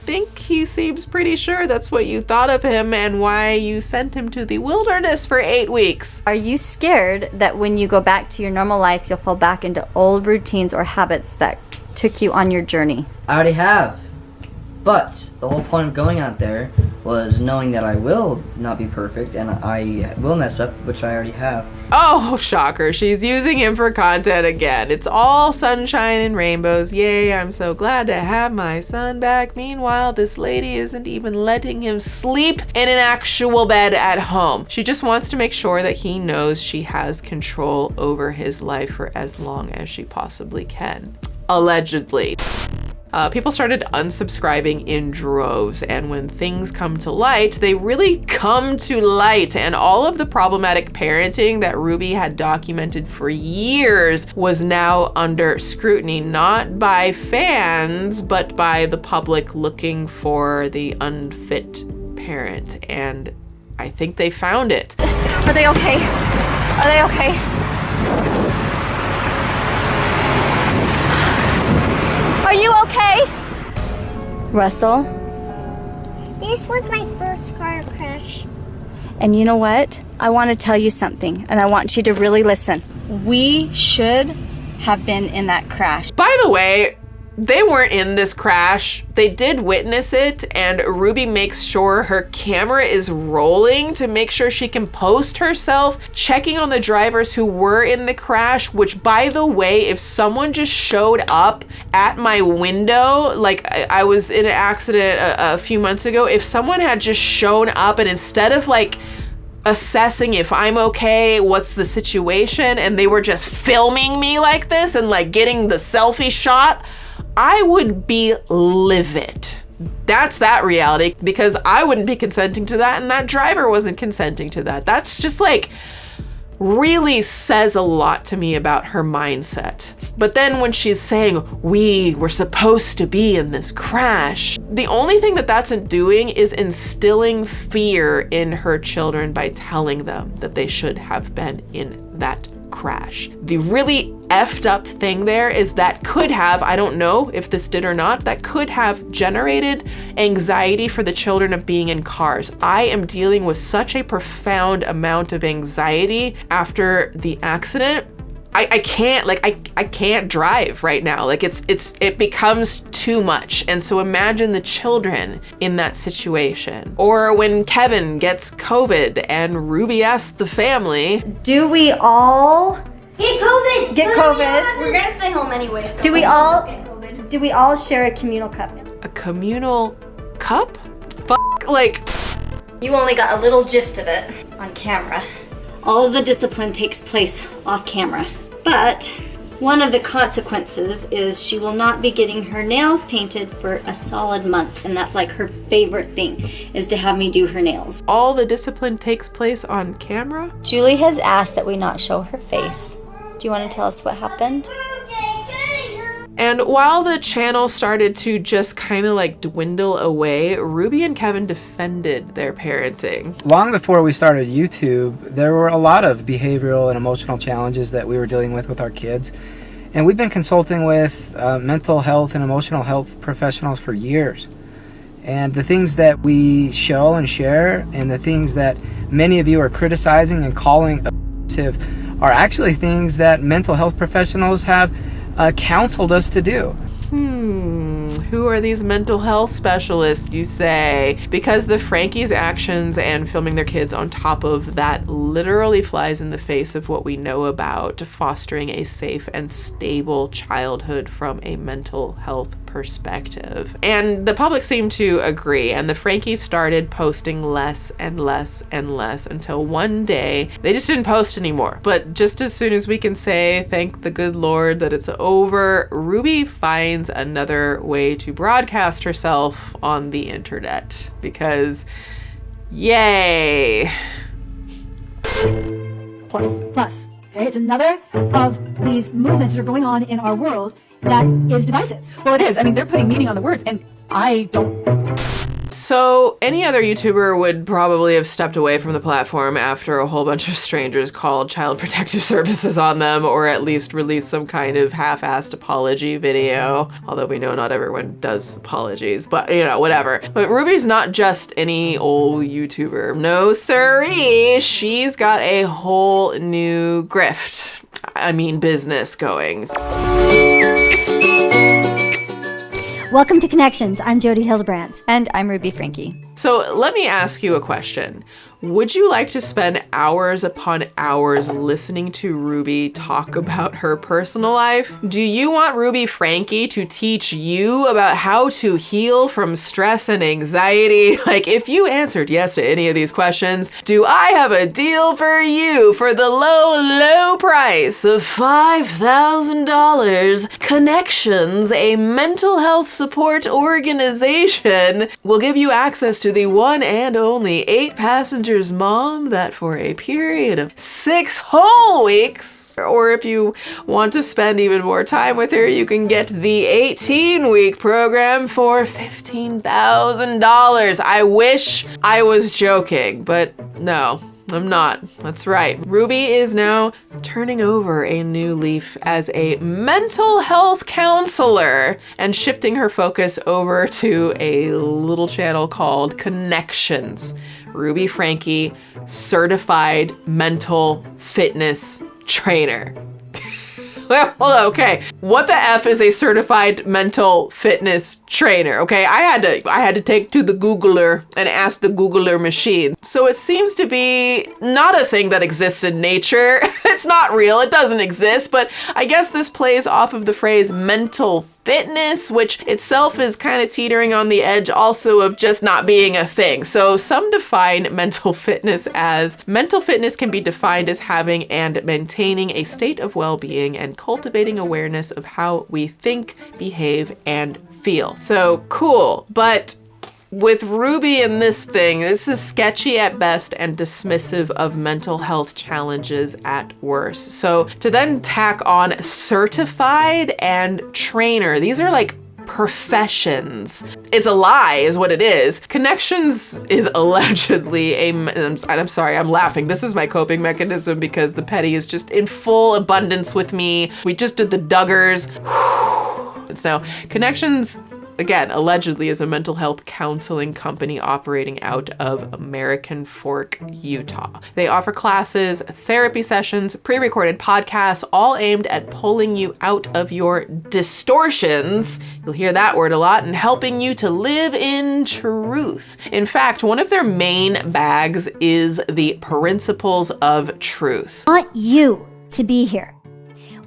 think he seems pretty sure that's what you thought of him and why you sent him to the wilderness for 8 weeks. Are you scared that when you go back to your normal life, you'll fall back into old routines or habits that took you on your journey? I already have. But the whole point of going out there was knowing that I will not be perfect and I will mess up, which I already have. Oh, shocker. She's using him for content again. It's all sunshine and rainbows. Yay, I'm so glad to have my son back. Meanwhile, this lady isn't even letting him sleep in an actual bed at home. She just wants to make sure that he knows she has control over his life for as long as she possibly can. Allegedly. People started unsubscribing in droves, and when things come to light, they really come to light, and all of the problematic parenting that Ruby had documented for years was now under scrutiny, not by fans, but by the public looking for the unfit parent, and I think they found it. Are they okay? Are they okay? Are you okay? Russell? This was my first car crash. And you know what? I want to tell you something, and I want you to really listen. We should have been in that crash. By the way, they weren't in this crash. They did witness it, and Ruby makes sure her camera is rolling to make sure she can post herself, checking on the drivers who were in the crash, which, by the way, if someone just showed up at my window, like I was in an accident a few months ago, if someone had just shown up and instead of like assessing if I'm okay, what's the situation, and they were just filming me like this and like getting the selfie shot, I would be livid. That's that reality, because I wouldn't be consenting to that and that driver wasn't consenting to that. That's just like really says a lot to me about her mindset. But then when she's saying we were supposed to be in this crash, the only thing that that's doing is instilling fear in her children by telling them that they should have been in that crash. The really effed up thing there is that could have, I don't know if this did or not, that could have generated anxiety for the children of being in cars. I am dealing with such a profound amount of anxiety after the accident. I can't, like, I can't drive right now. Like it becomes too much. And so imagine the children in that situation. Or when Kevin gets COVID and Ruby asks the family, do we all Get COVID! get COVID? We're gonna stay home anyway, so Do we all share a communal cup? a communal cup? Like, You only got a little gist of it on camera. All of the discipline takes place off camera. But one of the consequences is she will not be getting her nails painted for a solid month. And that's like her favorite thing, is to have me do her nails. all the discipline takes place on camera? Julie has asked that we not show her face. Do you want to tell us what happened? And while the channel started to just kind of like dwindle away, Ruby and Kevin defended their parenting. Long before we started YouTube, there were a lot of behavioral and emotional challenges that we were dealing with our kids. And we've been consulting with mental health and emotional health professionals for years. And the things that we show and share and the things that many of you are criticizing and calling abusive are actually things that mental health professionals have counseled us to do. Who are these mental health specialists, you say? Because the Franke's actions and filming their kids on top of that literally flies in the face of what we know about fostering a safe and stable childhood from a mental health perspective. And the public seemed to agree, and the Frankies started posting less and less and less until one day they just didn't post anymore. But just as soon as we can say thank the good Lord that it's over, Ruby finds another way to broadcast herself on the internet, because yay. Plus. Okay, it's another of these movements that are going on in our world that is divisive. Well, it is. I mean, they're putting meaning on the words, and I don't So any other YouTuber would probably have stepped away from the platform after a whole bunch of strangers called Child Protective Services on them, or at least released some kind of half-assed apology video. Although we know not everyone does apologies, but you know, whatever. But Ruby's not just any old YouTuber. No siree, she's got a whole new grift. I mean business going. Welcome to Connections. I'm Jody Hildebrand. And I'm Ruby Franke. So let me ask you a question. Would you like to spend hours upon hours listening to Ruby talk about her personal life? Do you want Ruby Franke to teach you about how to heal from stress and anxiety? Like, if you answered yes to any of these questions, do I have a deal for you for the low price of $5,000? Connections, a mental health support organization, will give you access to the one and only 8-passenger mom that for a period of 6 whole weeks, or if you want to spend even more time with her, you can get the 18-week program for $15,000. I wish I was joking, but no. I'm not. That's right. Ruby is now turning over a new leaf as a mental health counselor and shifting her focus over to a little channel called Connections. Ruby Franke, certified mental fitness trainer. Well, okay. What the F is a certified mental fitness trainer? Okay, I had to take to the Googler and ask the Googler machine. So it seems to be not a thing that exists in nature. It's not real. It doesn't exist. But I guess this plays off of the phrase mental fitness, which itself is kind of teetering on the edge also of just not being a thing. So some define mental fitness can be defined as having and maintaining a state of well-being and cultivating awareness of how we think, behave, and feel. So cool. But with Ruby and this thing, this is sketchy at best and dismissive of mental health challenges at worst. So to then tack on certified and trainer, these are like professions. It's a lie is what it is. Connections is allegedly I'm sorry, I'm laughing. This is my coping mechanism because the petty is just in full abundance with me. We just did the Duggars. So Connections, again, allegedly is a mental health counseling company operating out of American Fork, Utah. They offer classes, therapy sessions, pre-recorded podcasts, all aimed at pulling you out of your distortions. You'll hear that word a lot, and helping you to live in truth. In fact, one of their main bags is the principles of truth. I want you to be here.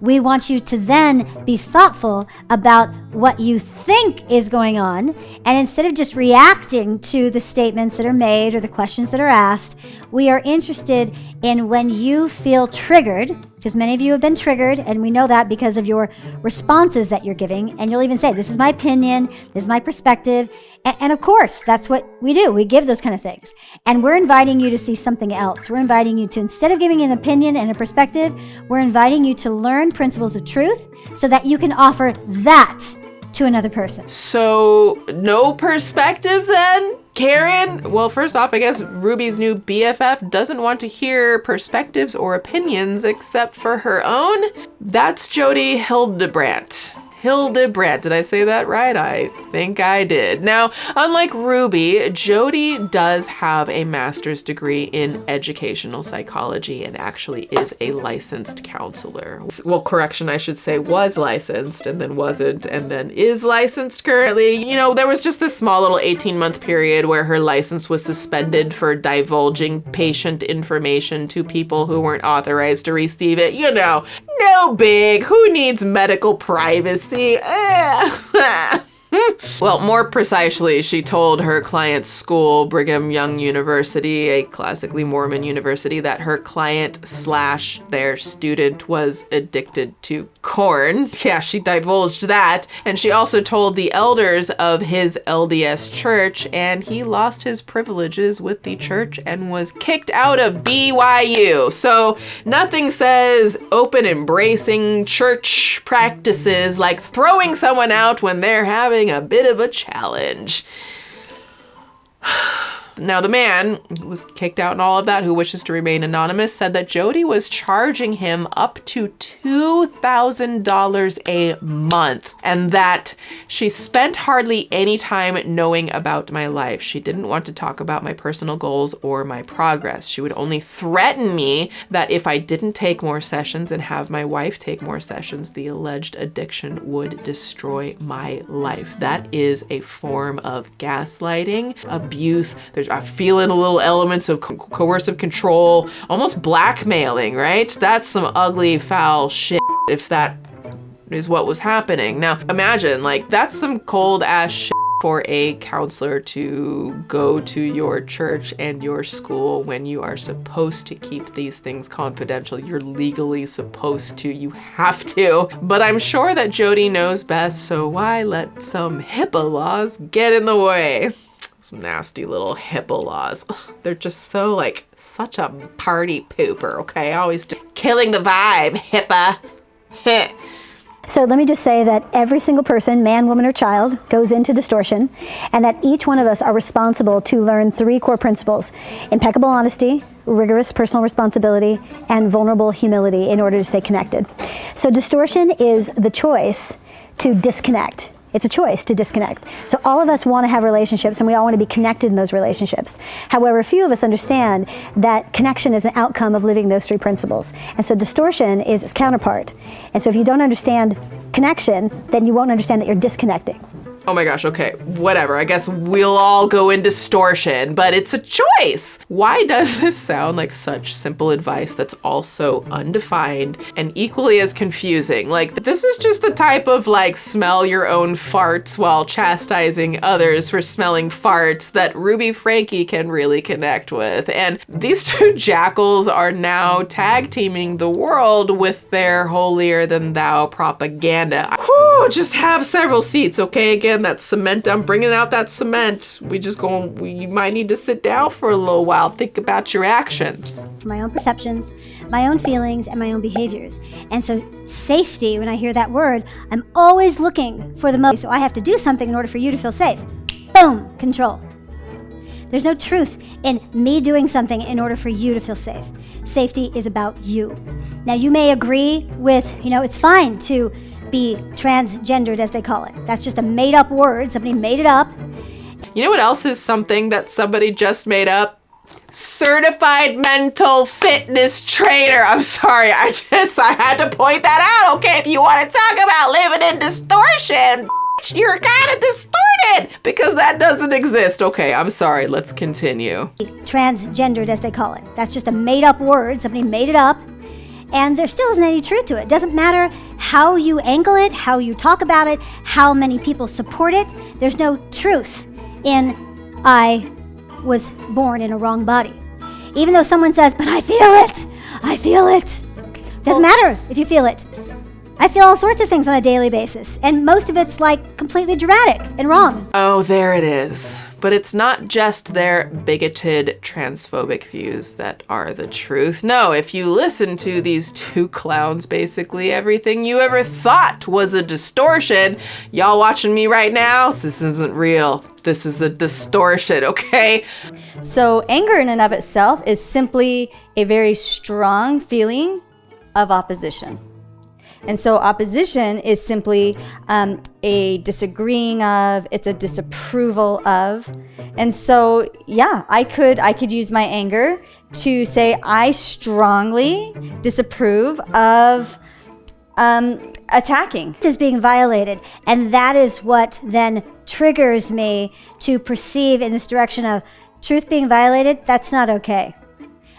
We want you to then be thoughtful about what you think is going on. And instead of just reacting to the statements that are made or the questions that are asked, we are interested in when you feel triggered, because many of you have been triggered, and we know that because of your responses that you're giving. And you'll even say, this is my opinion, this is my perspective. And of course, that's what we do. We give those kind of things. And we're inviting you to see something else. We're inviting you to, instead of giving an opinion and a perspective, we're inviting you to learn principles of truth so that you can offer that to another person. So no perspective then? Karen? Well, first off, I guess Ruby's new BFF doesn't want to hear perspectives or opinions except for her own. That's Jody Hildebrand. Did I say that right? I think I did. Now, unlike Ruby, Jody does have a master's degree in educational psychology and actually is a licensed counselor. Well, correction, I should say was licensed and then wasn't and then is licensed currently. You know, there was just this small little 18-month period where her license was suspended for divulging patient information to people who weren't authorized to receive it. You know, no big. Who needs medical privacy? Well, more precisely, she told her client's school, Brigham Young University, a classically Mormon university, that her client / their student was addicted to corn. Yeah, she divulged that. And she also told the elders of his LDS church, and he lost his privileges with the church and was kicked out of BYU. So nothing says open, embracing church practices like throwing someone out when they're having a bit of a challenge. Now, the man who was kicked out and all of that, who wishes to remain anonymous, said that Jody was charging him up to $2,000 a month, and that she spent hardly any time knowing about my life. She didn't want to talk about my personal goals or my progress. She would only threaten me that if I didn't take more sessions and have my wife take more sessions, the alleged addiction would destroy my life. That is a form of gaslighting, abuse. I'm feeling a little elements of coercive control, almost blackmailing, right? That's some ugly, foul shit if that is what was happening. Now, imagine, like, that's some cold ass shit for a counselor to go to your church and your school when you are supposed to keep these things confidential. You're legally supposed to, you have to. But I'm sure that Jody knows best, so why let some HIPAA laws get in the way? Those nasty little HIPAA laws. They're just so, like, such a party pooper, okay? Always just killing the vibe, HIPAA. So let me just say that every single person, man, woman, or child, goes into distortion, and that each one of us are responsible to learn 3 core principles: impeccable honesty, rigorous personal responsibility, and vulnerable humility in order to stay connected. So distortion is the choice to disconnect. It's a choice to disconnect. So all of us want to have relationships, and we all want to be connected in those relationships. However, few of us understand that connection is an outcome of living those 3 principles. And so distortion is its counterpart. And so if you don't understand connection, then you won't understand that you're disconnecting. Oh my gosh, okay, whatever. I guess we'll all go in distortion, but it's a choice. Why does this sound like such simple advice that's also undefined and equally as confusing? Like, this is just the type of, like, smell your own farts while chastising others for smelling farts that Ruby Franke can really connect with. And these 2 jackals are now tag teaming the world with their holier than thou propaganda. Whew, just have several seats, okay? Again, that cement, I'm bringing out that cement. You might need to sit down for a little while, think about your actions. My own perceptions, my own feelings, and my own behaviors. And so safety, when I hear that word, I'm always looking for the most. So I have to do something in order for you to feel safe. Boom, control. There's no truth in me doing something in order for you to feel safe. Safety is about you. Now, you may agree with, it's fine to be transgendered, as they call it. That's just a made-up word. Somebody made it up. You know what else is something that somebody just made up? Certified mental fitness trainer. I'm sorry, I had to point that out, okay? If you want to talk about living in distortion, you're kind of distorted because that doesn't exist. Okay, I'm sorry, let's continue. Transgendered, as they call it. That's just a made-up word. Somebody made it up. And there still isn't any truth to it. It doesn't matter how you angle it, how you talk about it, how many people support it. There's no truth in I was born in a wrong body. Even though someone says, but I feel it. I feel it. Doesn't matter if you feel it. I feel all sorts of things on a daily basis, and most of it's like completely dramatic and wrong. Oh, there it is. But it's not just their bigoted, transphobic views that are the truth. No, if you listen to these 2 clowns, basically everything you ever thought was a distortion, y'all watching me right now, this isn't real. This is a distortion, okay? So anger in and of itself is simply a very strong feeling of opposition. And so opposition is simply a disagreeing of, it's a disapproval of. And so, yeah, I could use my anger to say I strongly disapprove of attacking. Is being violated, and that is what then triggers me to perceive in this direction of truth being violated. That's not okay.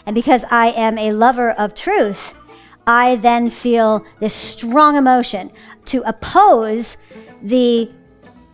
And because I am a lover of truth, I then feel this strong emotion to oppose the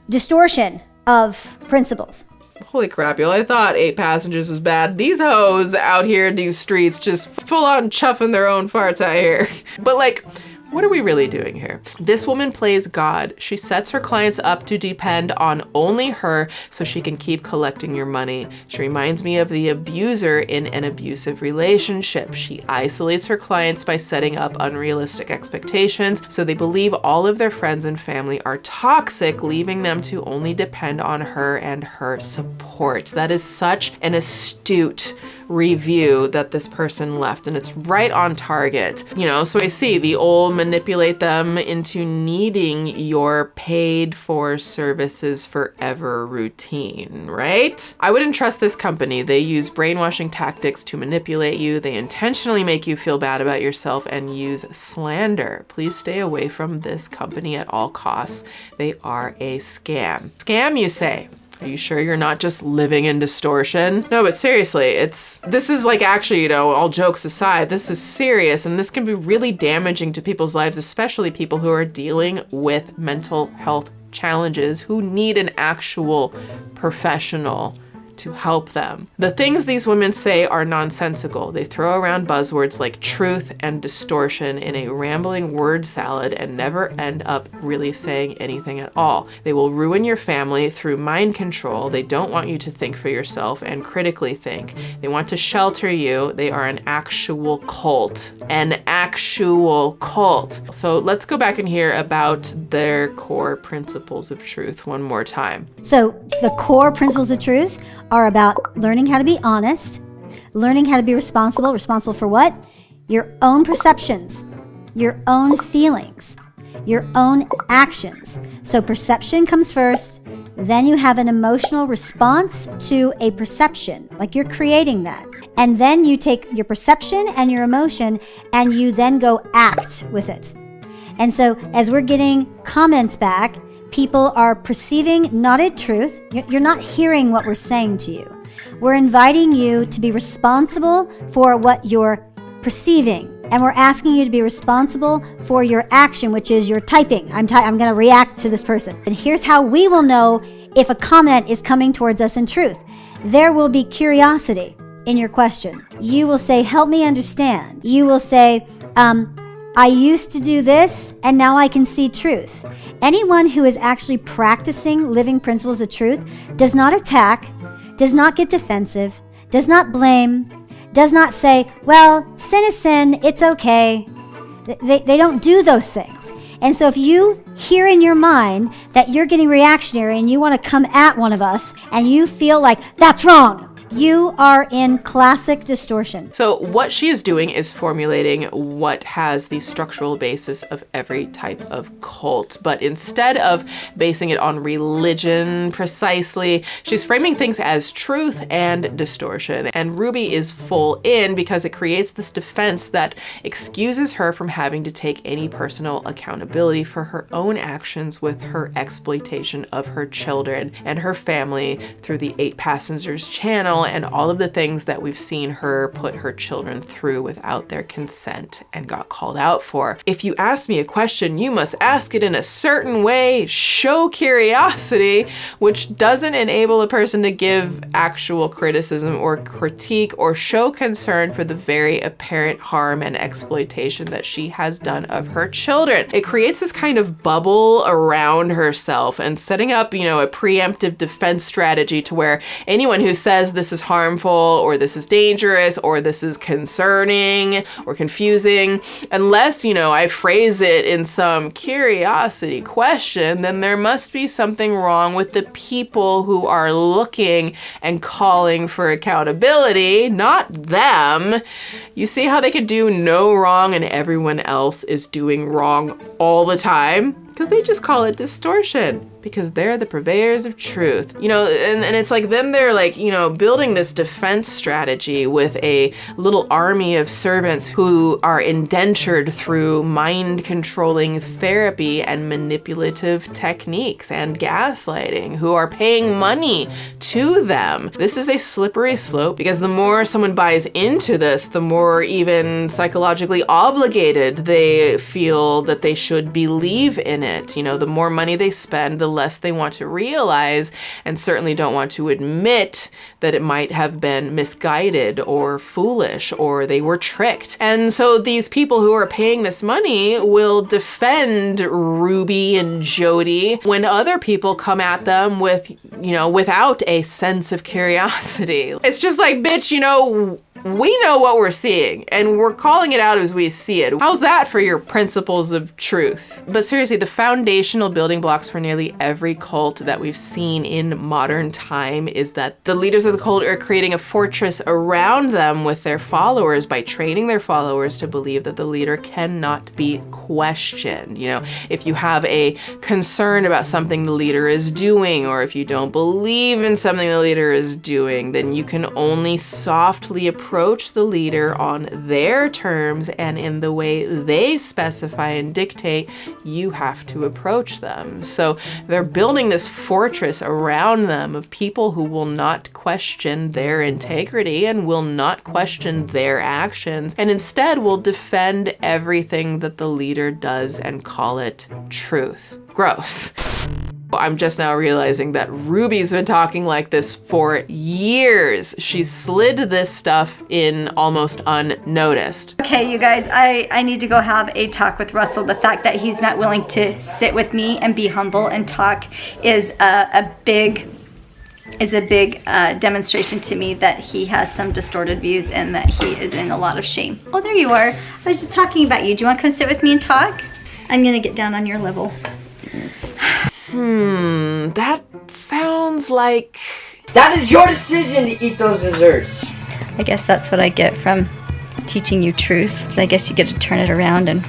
distortion of principles. Holy crap, y'all. I thought 8 passengers was bad. These hoes out here in these streets just full on chuffing their own farts out here. But like, What are we really doing here? This woman plays God. She sets her clients up to depend on only her so she can keep collecting your money. She reminds me of the abuser in an abusive relationship. She isolates her clients by setting up unrealistic expectations so they believe all of their friends and family are toxic, leaving them to only depend on her and her support. That is such an astute review that this person left, and it's right on target. You know, so I see the old manipulate them into needing your paid for services forever routine, right? I wouldn't trust this company. They use brainwashing tactics to manipulate you. They intentionally make you feel bad about yourself and use slander. Please stay away from this company at all costs. They are a scam. Scam, you say? Are you sure you're not just living in distortion? No, but seriously, this is like, actually, you know, all jokes aside, this is serious, and this can be really damaging to people's lives, especially people who are dealing with mental health challenges, who need an actual professional to help them. The things these women say are nonsensical. They throw around buzzwords like truth and distortion in a rambling word salad and never end up really saying anything at all. They will ruin your family through mind control. They don't want you to think for yourself and critically think. They want to shelter you. They are an actual cult. An actual cult. So let's go back and hear about their core principles of truth one more time. So the core principles of truth are about learning how to be honest, learning how to be responsible. Responsible for what? Your own perceptions, your own feelings, your own actions. So perception comes first, then you have an emotional response to a perception, like you're creating that. And then you take your perception and your emotion and you then go act with it. And so as we're getting comments back, people are perceiving not a truth. You're not hearing what we're saying to you. We're inviting you to be responsible for what you're perceiving. And we're asking you to be responsible for your action, which is your typing. I'm going to react to this person. And here's how we will know if a comment is coming towards us in truth. There will be curiosity in your question. You will say, help me understand. You will say, I used to do this, and now I can see truth. Anyone who is actually practicing living principles of truth does not attack, does not get defensive, does not blame, does not say, well, sin is sin, it's okay. They don't do those things. And so if you hear in your mind that you're getting reactionary and you want to come at one of us and you feel like that's wrong, you are in classic distortion. So what she is doing is formulating what has the structural basis of every type of cult. But instead of basing it on religion precisely, she's framing things as truth and distortion. And Ruby is full in because it creates this defense that excuses her from having to take any personal accountability for her own actions with her exploitation of her children and her family through the 8 Passengers channel and all of the things that we've seen her put her children through without their consent and got called out for. If you ask me a question, you must ask it in a certain way, show curiosity, which doesn't enable a person to give actual criticism or critique or show concern for the very apparent harm and exploitation that she has done of her children. It creates this kind of bubble around herself and setting up, you know, a preemptive defense strategy to where anyone who says this is harmful or this is dangerous or this is concerning or confusing, unless, you know, I phrase it in some curiosity question, then there must be something wrong with the people who are looking and calling for accountability, not them. You see how they could do no wrong and everyone else is doing wrong all the time? Because they just call it distortion, because they're the purveyors of truth. You know, and it's like, then they're like, you know, building this defense strategy with a little army of servants who are indentured through mind controlling therapy and manipulative techniques and gaslighting, who are paying money to them. This is a slippery slope, because the more someone buys into this, the more even psychologically obligated they feel that they should believe in it. it. You know, the more money they spend, the less they want to realize, and certainly don't want to admit that it might have been misguided or foolish or they were tricked. And so these people who are paying this money will defend Ruby and Jody when other people come at them with, you know, without a sense of curiosity. It's just like, bitch, you know, we know what we're seeing and we're calling it out as we see it. How's that for your principles of truth? But seriously, the foundational building blocks for nearly every cult that we've seen in modern time is that the leaders of the cult are creating a fortress around them with their followers by training their followers to believe that the leader cannot be questioned. You know, if you have a concern about something the leader is doing, or if you don't believe in something the leader is doing, then you can only softly approach the leader on their terms and in the way they specify and dictate. You have to approach them. So they're building this fortress around them of people who will not question their integrity and will not question their actions, and instead will defend everything that the leader does and call it truth. Gross. I'm just now realizing that Ruby's been talking like this for years. She slid this stuff in almost unnoticed. Okay, you guys, I need to go have a talk with Russell. The fact that he's not willing to sit with me and be humble and talk is a big demonstration to me that he has some distorted views and that he is in a lot of shame. Oh, there you are. I was just talking about you. Do you want to come sit with me and talk? I'm gonna get down on your level. That sounds like... That is your decision to eat those desserts. I guess that's what I get from teaching you truth. I guess you get to turn it around and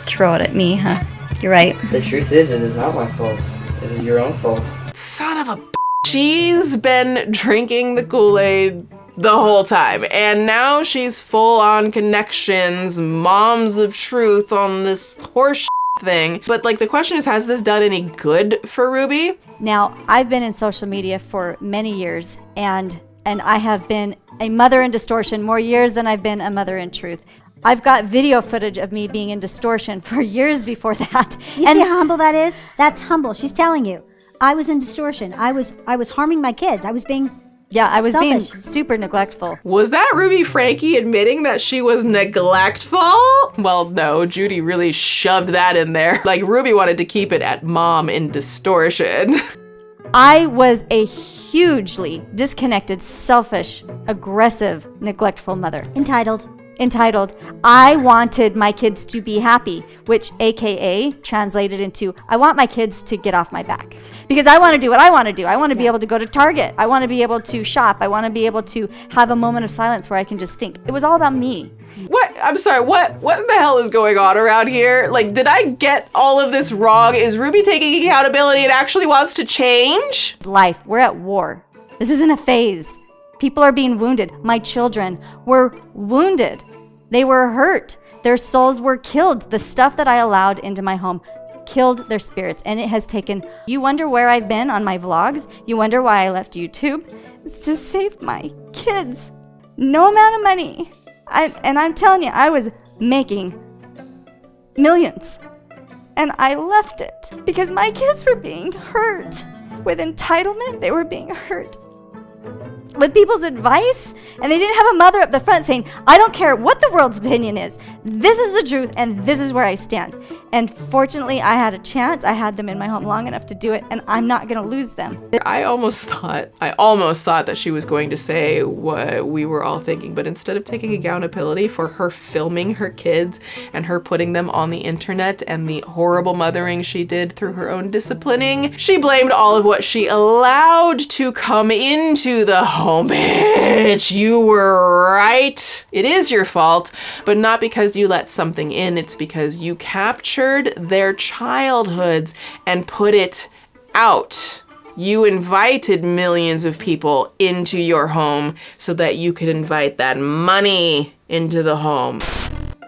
throw it at me, huh? You're right. The truth is, it is not my fault. It is your own fault. Son of a b****. She's been drinking the Kool-Aid the whole time, and now she's full on connections, moms of truth on this horse thing. But like, the question is, has this done any good for Ruby? Now, I've been in social media for many years, and I have been a mother in distortion more years than I've been a mother in truth. I've got video footage of me being in distortion for years before that. You see how humble that is? That's humble. She's telling you. I was in distortion. I was harming my kids. I was being selfish. Being super neglectful. Was that Ruby Franke admitting that she was neglectful? Well, no, Judy really shoved that in there. Like, Ruby wanted to keep it at mom in distortion. I was a hugely disconnected, selfish, aggressive, neglectful mother. Entitled. I wanted my kids to be happy, which AKA translated into, I want my kids to get off my back. Because I want to do what I want to do. I want to be able to go to Target. I want to be able to shop. I want to be able to have a moment of silence where I can just think. It was all about me. What? I'm sorry, what the hell is going on around here? Like, did I get all of this wrong? Is Ruby taking accountability and actually wants to change? Life. We're at war. This isn't a phase. People are being wounded. My children were wounded. They were hurt. Their souls were killed. The stuff that I allowed into my home killed their spirits, and it has taken... You wonder where I've been on my vlogs? You wonder why I left YouTube? It's to save my kids. No amount of money. And I'm telling you, I was making millions. And I left it because my kids were being hurt. With entitlement, they were being hurt with people's advice, and they didn't have a mother up the front saying, I don't care what the world's opinion is. This is the truth, and this is where I stand. And fortunately, I had a chance. I had them in my home long enough to do it, and I'm not going to lose them. I almost thought that she was going to say what we were all thinking, but instead of taking accountability for her filming her kids and her putting them on the internet and the horrible mothering she did through her own disciplining, she blamed all of what she allowed to come into the home. Bitch, you were right. It is your fault, but not because you let something in. It's because you captured their childhoods and put it out. You invited millions of people into your home so that you could invite that money into the home.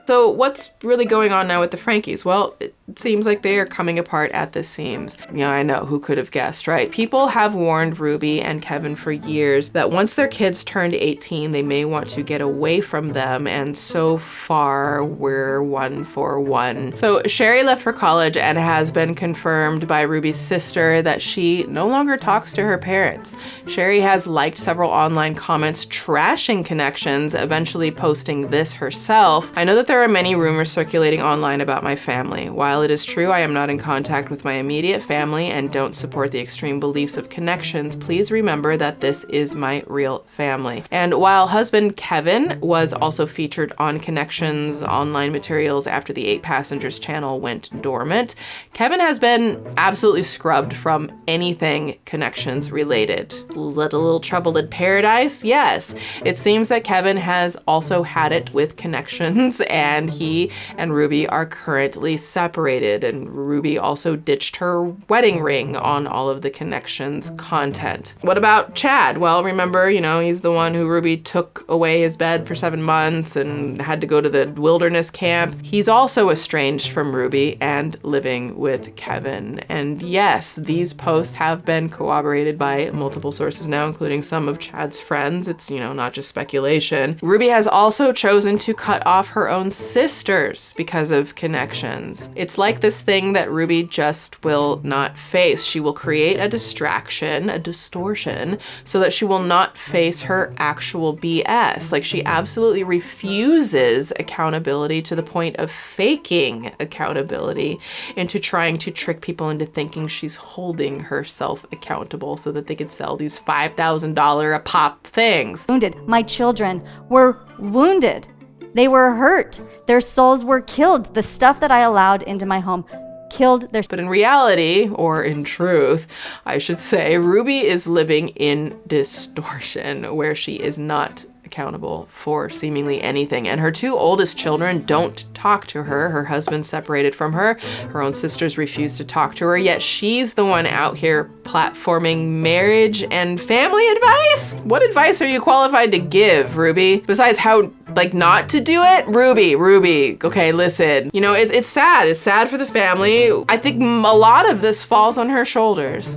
So what's really going on now with the Frankes? Well, it seems like they are coming apart at the seams. I know, who could have guessed, right? People have warned Ruby and Kevin for years that once their kids turned 18, they may want to get away from them, and so far, we're 1 for 1. So Sherry left for college and has been confirmed by Ruby's sister that she no longer talks to her parents. Sherry has liked several online comments trashing Connections, eventually posting this herself. I know that there are many rumors circulating online about my family. While it is true I am not in contact with my immediate family and don't support the extreme beliefs of Connections, please remember that this is my real family. And while husband Kevin was also featured on Connections online materials after the 8 Passengers channel went dormant, Kevin has been absolutely scrubbed from anything Connections related. Little trouble in paradise? Yes. It seems that Kevin has also had it with Connections, and he and Ruby are currently separated, and Ruby also ditched her wedding ring on all of the Connections content. What about Chad? Well, remember, he's the one who Ruby took away his bed for 7 months and had to go to the wilderness camp. He's also estranged from Ruby and living with Kevin. And yes, these posts have been corroborated by multiple sources now, including some of Chad's friends. It's, not just speculation. Ruby has also chosen to cut off her own sisters because of Connections. It's like this thing that Ruby just will not face. She will create a distraction, a distortion, so that she will not face her actual BS. Like, she absolutely refuses accountability to the point of faking accountability into trying to trick people into thinking she's holding herself accountable so that they could sell these $5,000 a pop things. Wounded. My children were wounded. They were hurt. Their souls were killed. The stuff that I allowed into my home killed their... But in reality, or in truth, I should say, Ruby is living in distortion, where she is not accountable for seemingly anything. And her 2 oldest children don't talk to her. Her husband separated from her. Her own sisters refuse to talk to her, yet she's the one out here platforming marriage and family advice? What advice are you qualified to give, Ruby? Besides how, not to do it? Ruby, okay, listen. It's sad. It's sad for the family. I think a lot of this falls on her shoulders.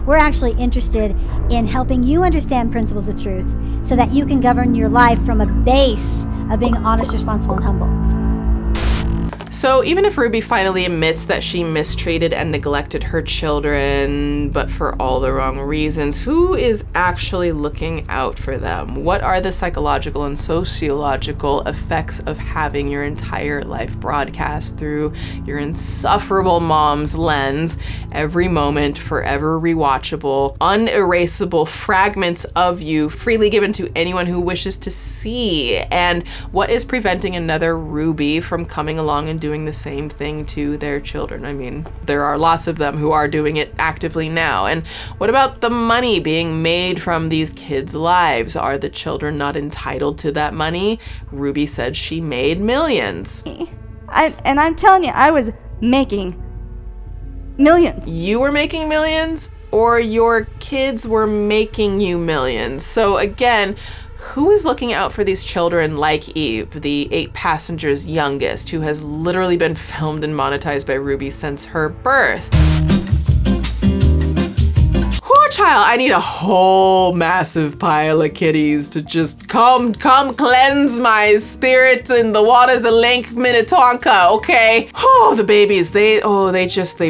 We're actually interested in helping you understand principles of truth so that you can govern your life from a base of being honest, responsible, and humble. So even if Ruby finally admits that she mistreated and neglected her children, but for all the wrong reasons, who is actually looking out for them? What are the psychological and sociological effects of having your entire life broadcast through your insufferable mom's lens, every moment forever rewatchable, unerasable fragments of you freely given to anyone who wishes to see? And what is preventing another Ruby from coming along and doing the same thing to their children? I mean, there are lots of them who are doing it actively now. And what about the money being made from these kids' lives? Are the children not entitled to that money? Ruby said she made millions. And I'm telling you, I was making millions. You were making millions, or your kids were making you millions? So again, who is looking out for these children like Eve, the 8 Passengers' youngest, who has literally been filmed and monetized by Ruby since her birth? Child, I need a whole massive pile of kitties to just come cleanse my spirit in the waters of Lake Minnetonka, okay? Oh, the babies, they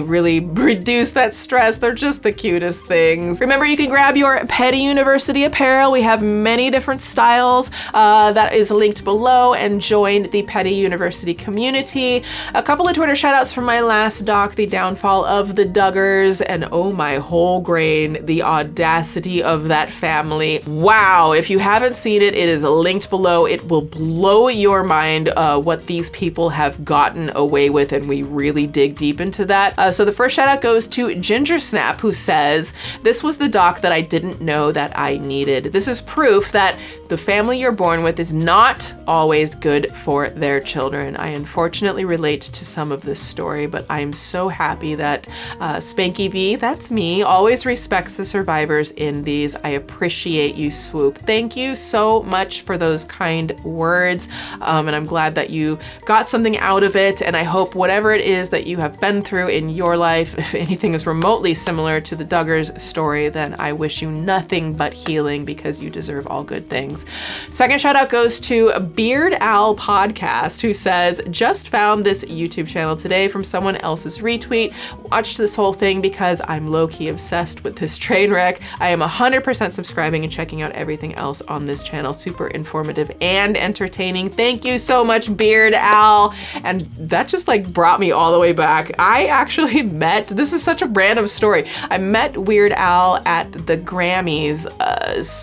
really reduce that stress. They're just the cutest things. Remember, you can grab your Petty University apparel. We have many different styles that is linked below, and join the Petty University community. A couple of Twitter shout outs from my last doc, The Downfall of the Duggars, and oh my whole grain, the audacity of that family. Wow, if you haven't seen it, it is linked below. It will blow your mind what these people have gotten away with, and we really dig deep into that. So the first shout out goes to Ginger Snap, who says, "This was the doc that I didn't know that I needed. This is proof that the family you're born with is not always good for their children. I unfortunately relate to some of this story, but I'm so happy that Spanky V, that's me, always respects the survivors in these. I appreciate you, Swoop. Thank you so much for those kind words. And I'm glad that you got something out of it. And I hope whatever it is that you have been through in your life, if anything is remotely similar to the Duggars story, then I wish you nothing but healing, because you deserve all good things. Second shout out goes to Beard Owl Podcast, who says, just found this YouTube channel today from someone else's retweet. Watched this whole thing because I'm low-key obsessed with this train wreck. I am 100% subscribing and checking out everything else on this channel. Super informative and entertaining. Thank you so much, Beard Owl. And that just like brought me all the way back. I actually met, this is such a random story, I met Weird Al at the Grammys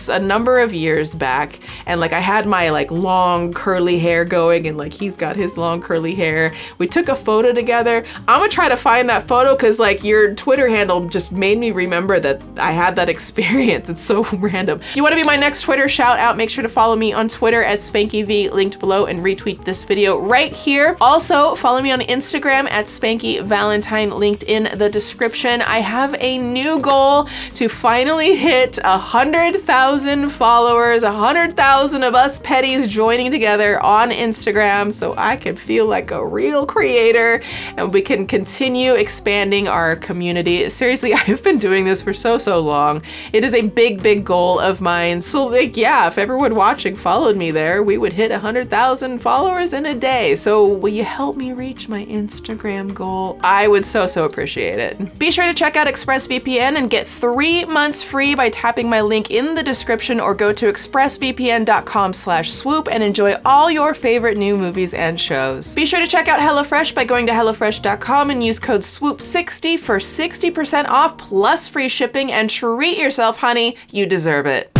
a number of years back, and like I had my like long curly hair going, and like he's got his long curly hair. We took a photo together. I'm gonna try to find that photo because like your Twitter handle just made me remember that I had that experience. It's so random. If you want to be my next Twitter shout out, make sure to follow me on Twitter at SpankyV, linked below, and retweet this video right here. Also, follow me on Instagram at SpankyValentine, linked in the description. I have a new goal to finally hit 100,000 followers, 100,000 of us petties joining together on Instagram so I can feel like a real creator and we can continue expanding our community. Seriously, I've been doing this for so long. It is a big goal of mine. So like, yeah, if everyone watching followed me there, we would hit 100,000 followers in a day. So will you help me reach my Instagram goal? I would so appreciate it. Be sure to check out ExpressVPN and get 3 months free by tapping my link in the description, or go to expressvpn.com/swoop and enjoy all your favorite new movies and shows. Be sure to check out HelloFresh by going to HelloFresh.com and use code SWOOP60 for 60% off plus free shipping, and treat yourself, honey. You deserve it.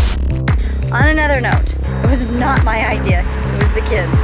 On another note, it was not my idea. It was the kids.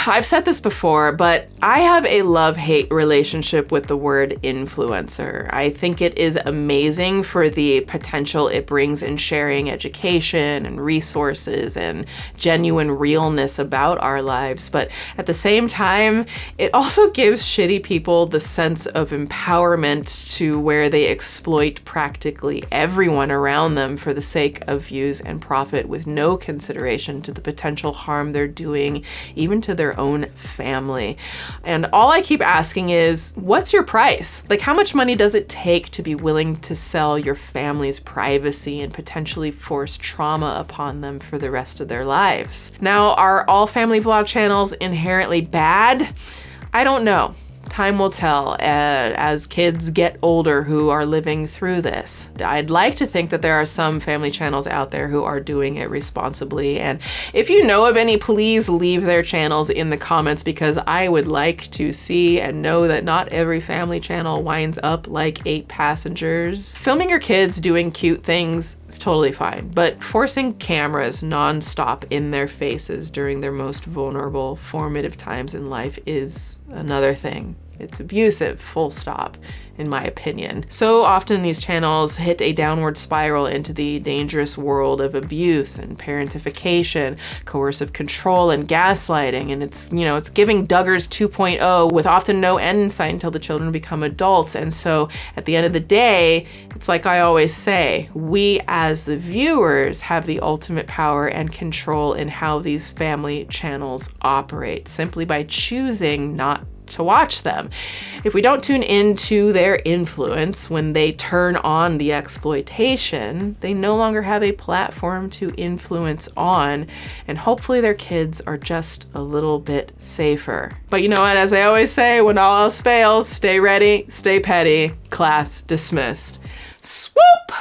I've said this before, but I have a love-hate relationship with the word influencer. I think it is amazing for the potential it brings in sharing education and resources and genuine realness about our lives. But at the same time, it also gives shitty people the sense of empowerment to where they exploit practically everyone around them for the sake of views and profit, with no consideration to the potential harm they're doing, even to their own family. And all I keep asking is, what's your price? Like, how much money does it take to be willing to sell your family's privacy and potentially force trauma upon them for the rest of their lives? Now, are all family vlog channels inherently bad? I don't know. Time will tell as kids get older who are living through this. I'd like to think that there are some family channels out there who are doing it responsibly. And if you know of any, please leave their channels in the comments, because I would like to see and know that not every family channel winds up like 8 passengers. Filming your kids doing cute things is totally fine, but forcing cameras nonstop in their faces during their most vulnerable, formative times in life is another thing. It's abusive, full stop, in my opinion. So often these channels hit a downward spiral into the dangerous world of abuse and parentification, coercive control, and gaslighting. And it's giving Duggars 2.0 with often no end in sight until the children become adults. And so at the end of the day, it's like I always say, we as the viewers have the ultimate power and control in how these family channels operate, simply by choosing not to watch them. If we don't tune into their influence when they turn on the exploitation, they no longer have a platform to influence on, and hopefully their kids are just a little bit safer. But you know what, as I always say, when all else fails, stay ready, stay petty, class dismissed. Swoop!